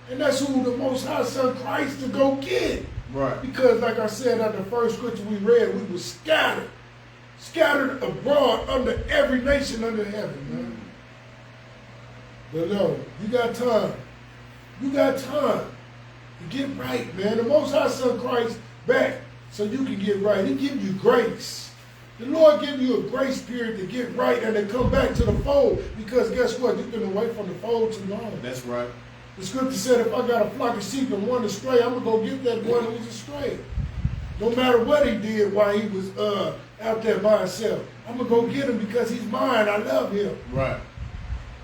And that's who the Most High sent Christ to go get. Right. Because like I said at the first scripture we read, we were scattered abroad under every nation under heaven, man. But no, you got time. You got time to get right, man. The Most High sent Christ back so you can get right. He give you grace. The Lord give you a grace period to get right and to come back to the fold. Because guess what? You've been away from the fold too long. That's right. The scripture said if I got a flock of sheep and one astray, I'm going to go get that one who was astray. No matter what he did while he was out there by himself. I'm going to go get him because he's mine. I love him. Right.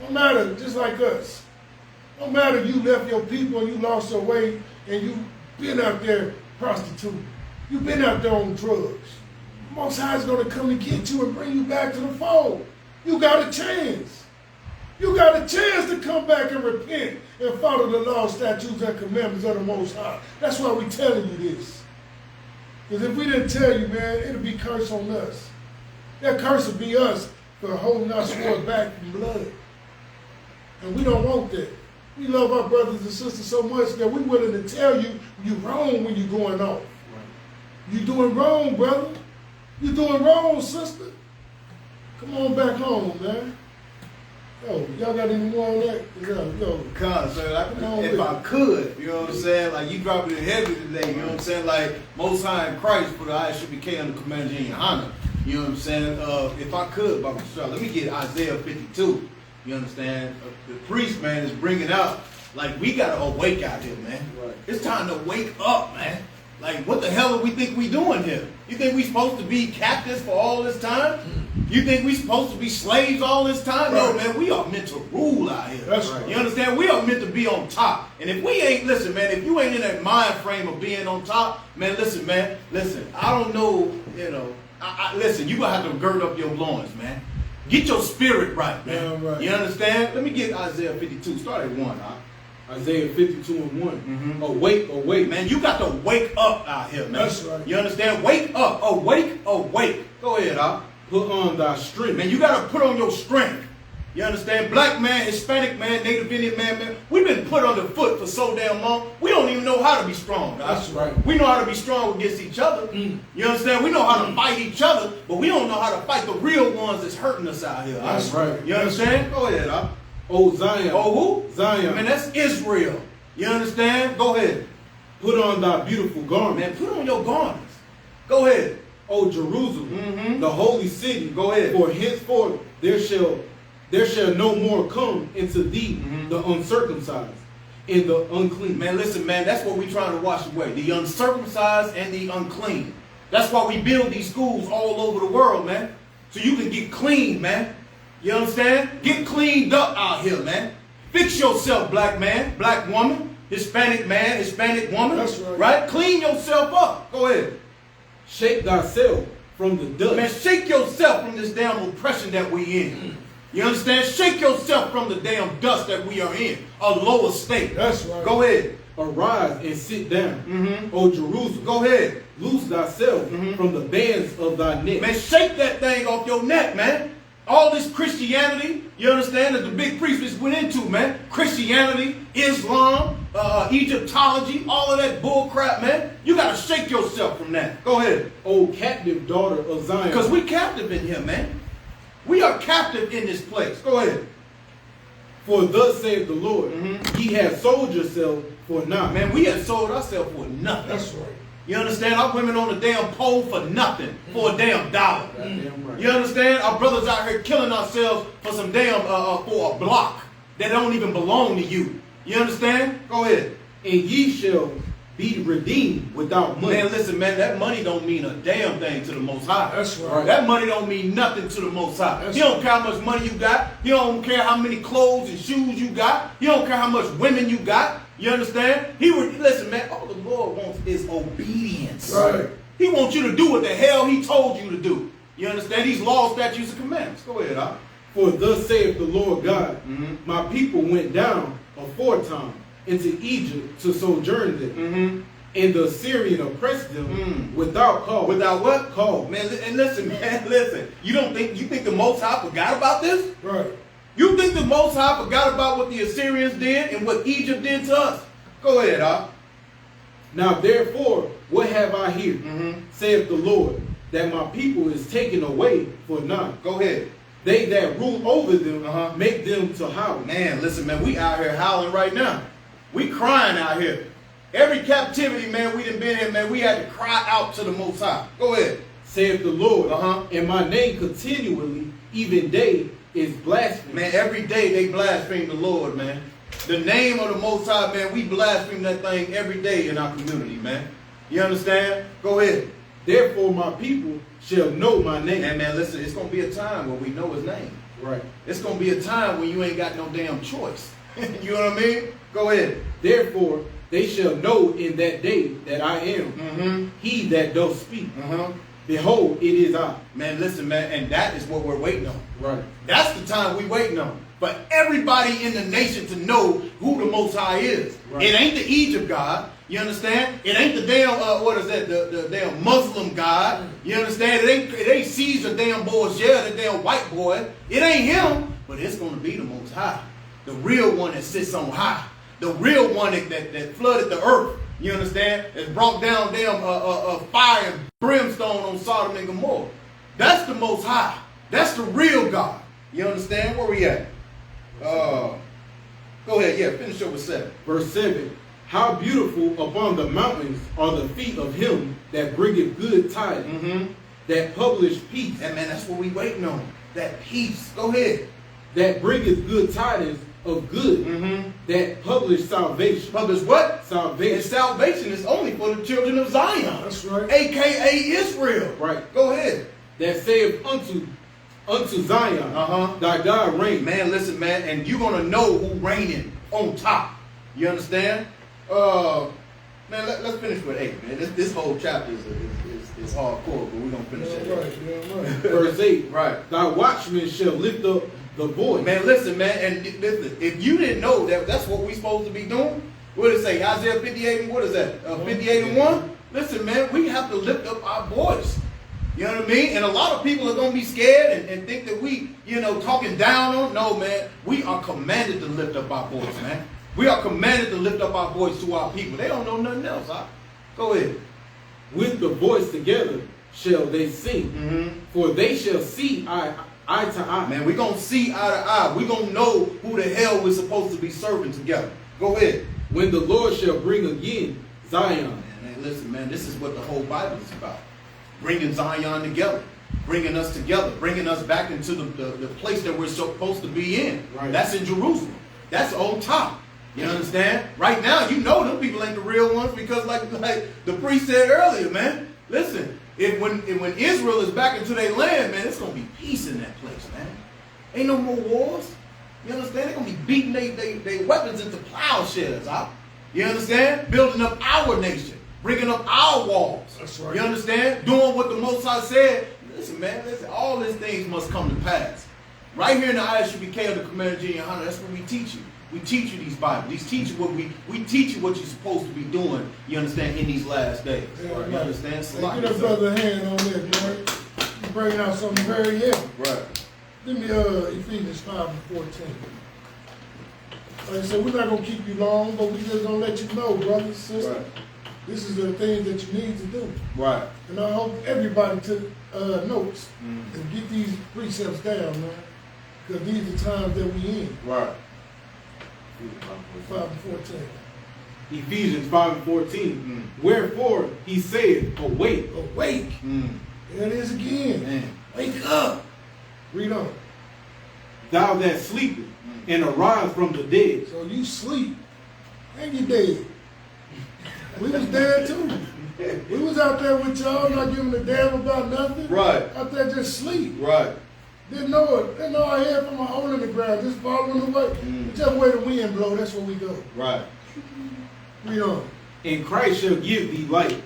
No matter, just like us. No matter you left your people and you lost your way and you been out there prostituting. You've been out there on drugs. The Most High is going to come and get you and bring you back to the fold. You got a chance. You got a chance to come back and repent and follow the law, statutes, and commandments of the Most High. That's why we're telling you this. Because if we didn't tell you, man, it'll be curse on us. That curse will be us for holding our sword back from blood. And we don't want that. We love our brothers and sisters so much that we're willing to tell you you're wrong when you're going off. You're doing wrong, brother. You're doing wrong, sister. Come on back home, man. Yo, y'all got any more on that? Yo. If I could, you know what I'm saying? Like, you dropped it heavy today, you know what I'm saying? Like, Most High in Christ put the Isupk on the command in your honor. You know what I'm saying? If I could, Baba Shah, let me get Isaiah 52. You understand? The priest, man, is bringing out, like, we got to awake out here, man. Right. It's time to wake up, man. Like, what the hell do we think we doing here? You think we supposed to be captives for all this time? You think we supposed to be slaves all this time? Right. No, man, we are meant to rule out here. That's right. You understand? We are meant to be on top. And if we ain't, listen, man, if you ain't in that mind frame of being on top, man, listen, I don't know, you know, listen, you gonna have to gird up your loins, man. Get your spirit right, man. Yeah, right. You understand? Let me get Isaiah 52. Start at 1, huh? Isaiah 52 and 1. Awake, Man, you got to wake up out here, man. That's right. You understand? Wake up. Awake. Go ahead, huh? Put on thy strength. Man, you got to put on your strength. You understand? Black man, Hispanic man, Native Indian man, we've been put underfoot for so damn long, we don't even know how to be strong. That's right. We know how to be strong against each other. You understand? We know how to fight each other, but we don't know how to fight the real ones that's hurting us out here. That's right. You understand? Go ahead, huh? O Zion. Oh, who? Zion. Man, that's Israel. You understand? Go ahead. Put on thy beautiful garment. Man, put on your garments. Go ahead. O Jerusalem, the holy city. Go ahead. For henceforth there shall no more come into thee the uncircumcised and the unclean. Man, listen, man, that's what we're trying to wash away. The uncircumcised and the unclean. That's why we build these schools all over the world, man. So you can get clean, man. You understand? Get cleaned up out here, man. Fix yourself, black man, black woman, Hispanic man, Hispanic woman. That's right. Right? Clean yourself up. Go ahead. Shake thyself from the dust. Man, shake yourself from this damn oppression that we in. You understand? Shake yourself from the damn dust that we are in. A lower state. That's right. Go ahead. Arise and sit down. O Jerusalem. Go ahead. Loose thyself from the bands of thy neck. Man, shake that thing off your neck, man. All this Christianity, you understand, that the big priests went into, man. Christianity, Islam, Egyptology, all of that bull crap, man. You got to shake yourself from that. Go ahead. O captive daughter of Zion. Because we captive in here, man. We are captive in this place. Go ahead. For thus saith the Lord, ye have sold yourself for naught. Man, we have sold ourselves for nothing. That's right. You understand? Our women on the damn pole for nothing, for a damn dollar. Damn right. You understand? Our brothers out here killing ourselves for some damn, for a block that don't even belong to you. You understand? Go ahead. And ye shall be redeemed without money. Man, listen, man, that money don't mean a damn thing to the Most High. That's right. That money don't mean nothing to the Most High. That's He don't care how much money you got. He don't care how many clothes and shoes you got. He don't care how much women you got. You understand? Listen, man, all the Lord wants is obedience. Right. He wants you to do what the hell he told you to do. You understand? These laws, statutes, and commandments. Go ahead, huh? For thus saith the Lord God, my people went down aforetime into Egypt to sojourn there. And the Assyrian oppressed them without cause. Without what? Cause. Man, and listen, man, listen. You think the Most High forgot about this? Right. You think the Most High forgot about what the Assyrians did and what Egypt did to us? Go ahead, huh? Now therefore, what have I here? Saith the Lord, that my people is taken away for naught. Go ahead. They that rule over them make them to howl. Man, listen, man, we out here howling right now. We crying out here. Every captivity, man, we done been in, man, we had to cry out to the Most High. Go ahead. saith the Lord, Uh-huh. and my name continually, even day, is blasphemy. Man, every day they blaspheme the Lord, man. The name of the Most High, man, we blaspheme that thing every day in our community, man. You understand? Go ahead. Therefore my people shall know my name. And man, listen, it's going to be a time where we know his name. Right. It's going to be a time when you ain't got no damn choice. You know what I mean? Go ahead. Therefore they shall know in that day that I am he that doth speak. Behold, it is I. Man, listen, man, and that is what we're waiting on. Right. That's the time we waiting on. For everybody in the nation to know who the Most High is. Right. It ain't the Egypt God. You understand? It ain't the damn, what is that, the damn Muslim God. You understand? It ain't Caesar damn Borgia, the damn white boy. It ain't him, but it's going to be the Most High. The real one that sits on high. The real one that flooded the earth. You understand? That brought down damn fire and brimstone on Sodom and Gomorrah. That's the Most High. That's the real God. You understand? Where we at? Go ahead. Yeah, finish up with 7. Verse 7. How beautiful upon the mountains are the feet of him that bringeth good tidings, that publish peace. And man, that's what we waiting on. That peace. Go ahead. That bringeth good tidings of good, that publish salvation. Publish what? Salvation. And salvation is only for the children of Zion. That's right. A.K.A. Israel. Right. Go ahead. That saith unto Zion, thy God reign. Man, listen, man, and you're going to know who reigning on top. You understand? Man, let's finish with 8, man. This whole chapter is hardcore, but we're going to finish it. Right. Verse 8. Right. Thy watchmen shall lift up the voice. Man, listen, man, and listen, if you didn't know that that's what we're supposed to be doing, what does it say? Isaiah 58, what is that? 58 and 1? Listen, man, we have to lift up our voice. You know what I mean? And a lot of people are going to be scared and think that we, talking down on. No, man, we are commanded to lift up our voice, man. We are commanded to lift up our voice to our people. They don't know nothing else. Go ahead. With the voice together shall they sing, for they shall see eye to eye. Man, we're going to see eye to eye. We're going to know who the hell we're supposed to be serving together. Go ahead. When the Lord shall bring again Zion. Man, listen, man, this is what the whole Bible is about. Bringing Zion together. Bringing us together. Bringing us back into the place that we're supposed to be in. Right. That's in Jerusalem. That's on top. You understand? Right now, them people ain't the real ones because like the priest said earlier, man, listen, when Israel is back into their land, man, it's going to be peace in that place, man. Ain't no more wars. You understand? They're going to be beating their weapons into plowshares, You understand? Building up our nation. Bringing up our walls. That's right. You understand? Doing what the Most High said. Listen, man, all these things must come to pass. Right here in the Isupk of the Commander Junior Hunter, that's what we teach you. We teach you these Bibles. We teach you what you're supposed to be doing, you understand, in these last days. Yeah, You right. understand? Hey, get a brother a hand on that, man. You bringing out something very heavy. Right. Give me Ephesians 5 and 14. Like I said, we're not going to keep you long, but we just going to let you know, brothers and sisters, Right. this is the things that you need to do. Right. And I hope everybody took notes and get these precepts down, man, because these are the times that we in. Right. 5 and 14. Ephesians 5 and 14. Wherefore he said, awake. Awake. There it is again. Man. Wake up. Read on. Thou that sleepest, and arise from the dead. So you sleep and you dead. We was dead too. We was out there with y'all, not giving a damn about nothing. Right. Out there just sleep. Right. Didn't know it. Didn't know our head from a hole in the ground. Just following the way. Whichever way the wind blow, that's where we go. Right. Read on. And Christ shall give thee light.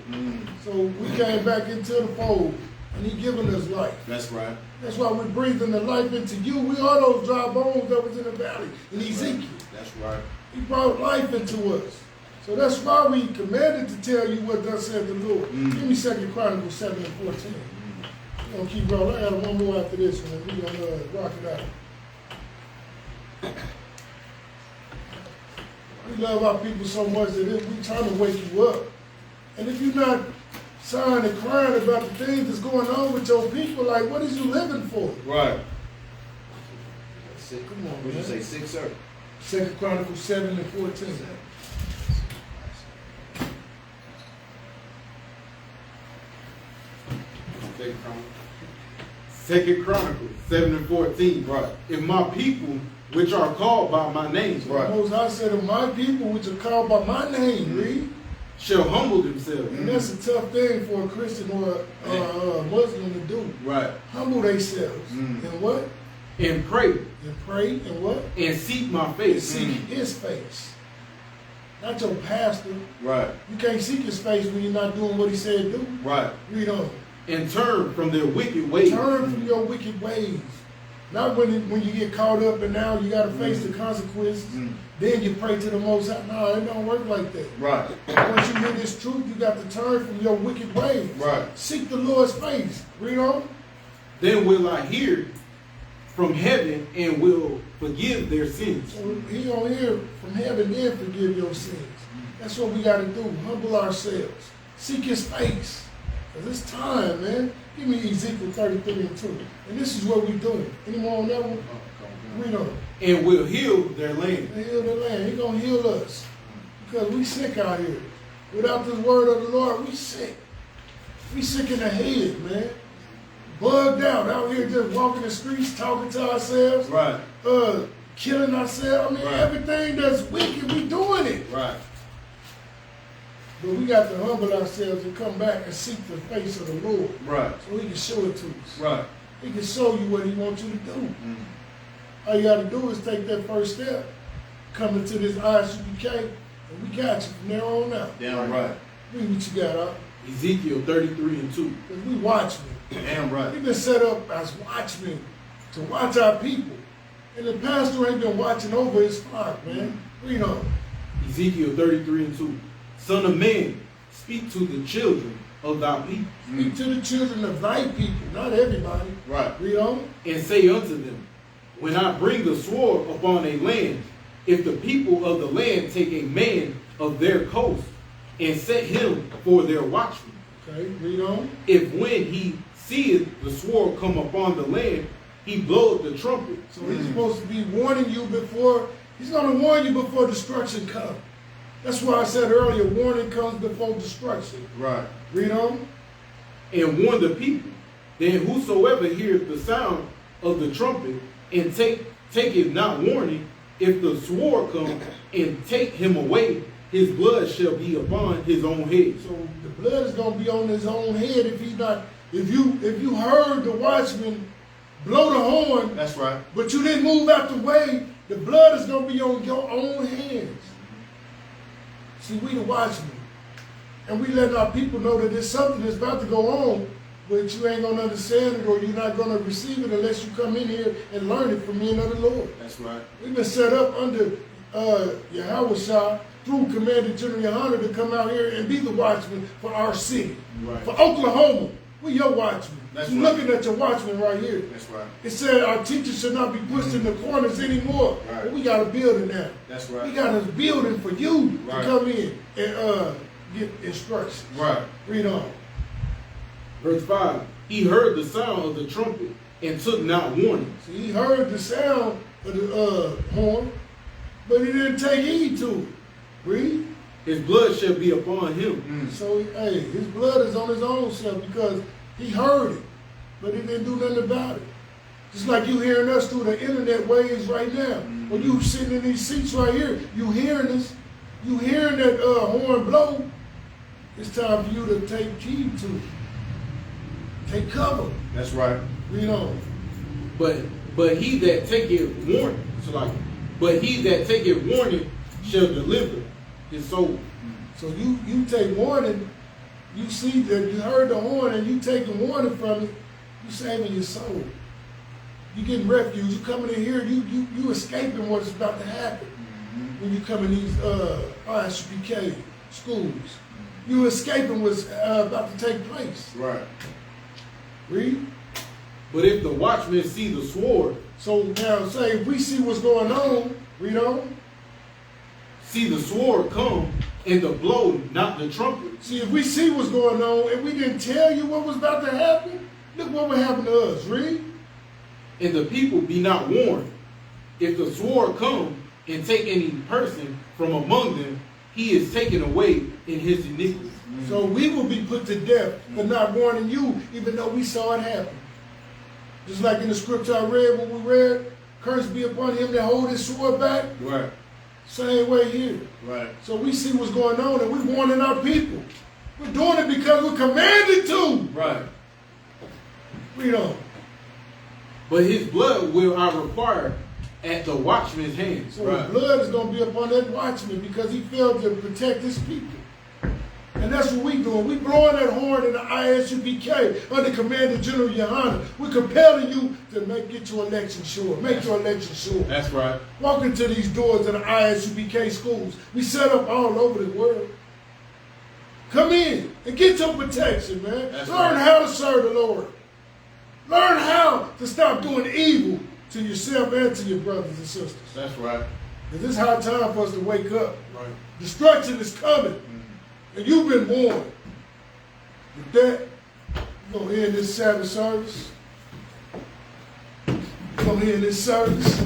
So we came back into the fold, and he given us life. That's right. That's why we're breathing the life into you. We are those dry bones that was in the valley in Ezekiel. That's right. He brought life into us. So that's why we commanded to tell you what thus said the Lord. Give me 2 Chronicles 7 and 14. We're going to keep rolling. I got one more after this one, and we're going to rock it out. We love our people so much that we're trying to wake you up. And if you're not sighing and crying about the things that's going on with your people, like, what is you living for? Right. Come on, Would you man. say 6, sir? 2 Chronicles 7 and 14. Second Chronicles 7:14. Right. If my people, which are called by my name, Right. Most High said, if my people, which are called by my name, read, shall humble themselves. and that's a tough thing for a Christian or a Muslim to do. Right. Humble themselves. And what? And pray. And pray and what? And seek my And face. seek his face. Not your pastor. Right. You can't seek his face when you're not doing what he said do. Right. Read on. And turn from their wicked ways. Turn from your wicked ways. Not when you get caught up and now you got to face the consequences. Then you pray to the Most High. No, it don't work like that. Right. Once you hear this truth, you got to turn from your wicked ways. Right. Seek the Lord's face. Read on. Then will I hear from heaven and will forgive their sins. So he gonna hear from heaven and forgive your sins. That's what we got to do. Humble ourselves. Seek his face. Because it's time, man. Give me Ezekiel 33:2. And this is what we doing. Any more on that one? Read on. And will heal their land. Heal the land. He gonna heal us. Because we sick out here. Without this word of the Lord, we sick. We sick in the head, man. Bugged out here just walking the streets, talking to ourselves. Right. Killing ourselves. I mean, everything that's wicked, we doing it. Right. But we got to humble ourselves and come back and seek the face of the Lord. Right. So he can show it to us. Right. He can show you what he wants you to do. All you got to do is take that first step. Come into this Isupk, and we got you from there on out. Damn right. Read what you got out. Ezekiel 33:2. Because we watchmen. Damn right. We've been set up as watchmen to watch our people. And the pastor ain't been watching over his flock, man. Read on. Ezekiel 33:2. Son of man, speak to the children of thy people. Speak to the children of thy people, not everybody. Right. Read on. And say unto them, when I bring the sword upon a land, if the people of the land take a man of their coast and set him for their watchman, Okay, read on. if when he seeth the sword come upon the land, he bloweth the trumpet. So he's supposed to be warning you before, he's going to warn you before destruction comes. That's why I said earlier, warning comes before destruction. Right. Read on. And warn the people, then whosoever heareth the sound of the trumpet and taketh not warning, if the sword come and take him away, his blood shall be upon his own head. So the blood is going to be on his own head if he's not, if you heard the watchman blow the horn, That's right. but you didn't move out the way, the blood is going to be on your own hands. See, we the watchmen. And we letting our people know that there's something that's about to go on, but you ain't going to understand it or you're not going to receive it unless you come in here and learn it from me and of the Lord. That's right. We've been set up under Yahweh through Commander General Yohana to come out here and be the watchman for our city. Right. For Oklahoma, we your watchmen. That's You're right. looking at your watchman right here. That's right. It said our teachers should not be pushed in the corners anymore. Right. But we got a building now. That's right. We got a building for you Right. to come in and get instructions. Right. Read on. Verse 5, he heard the sound of the trumpet and took not warning. See, he heard the sound of the horn, but he didn't take heed to it. Read. His blood shall be upon him. So, hey, his blood is on his own self because he heard it, but he didn't do nothing about it. Just like you hearing us through the internet waves right now. When you sitting in these seats right here, you hearing us, you hearing that horn blow. It's time for you to take heed to it. Take cover. That's right. Read on. But he that taketh warning, but he that taketh warning shall deliver his soul. So you take warning. You see that you heard the horn and you taking warning from it. You saving your soul. You getting refuge. You coming in here. You escaping what's about to happen when you come in these Isupk schools. You escaping what's about to take place. Right. Read. But if the watchman see the sword, So now say if we see what's going on, read on. see the sword come and the blow, not the trumpet. See if we see what's going on and we didn't tell you what was about to happen, look what would happen to us. Read. And the people be not warned. If the sword come and take any person from among them, he is taken away in his iniquity. So we will be put to death for not warning you, even though we saw it happen. Just like in the scripture I read, what we read, curse be upon him that hold his sword back. Right. Same way here. Right. So we see what's going on and we're warning our people. We're doing it because we're commanded to. Right. Read on. But his blood will I require at the watchman's hands. So his blood is going to be upon that watchman because he failed to protect his people. And that's what we're doing. We're blowing that horn in the Isupk under Commander General Yohana. We're compelling you to get your election sure. Make your election sure. That's right. Walk into these doors of the Isupk schools. We set up all over the world. Come in and get your protection, man. Learn how to serve the Lord. Learn how to stop doing evil to yourself and to your brothers and sisters. That's right. Because this is high time for us to wake up. Right. Destruction is coming. And you've been warned. With that, we're going to end this Sabbath service. We're going to end this service.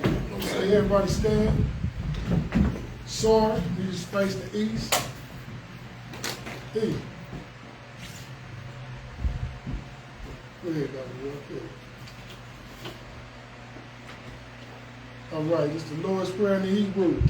I'm going to say everybody stand. Sorry, we just face the east. Hey. Go ahead, Dr. Will. All right, this is the Lord's Prayer in the Hebrew.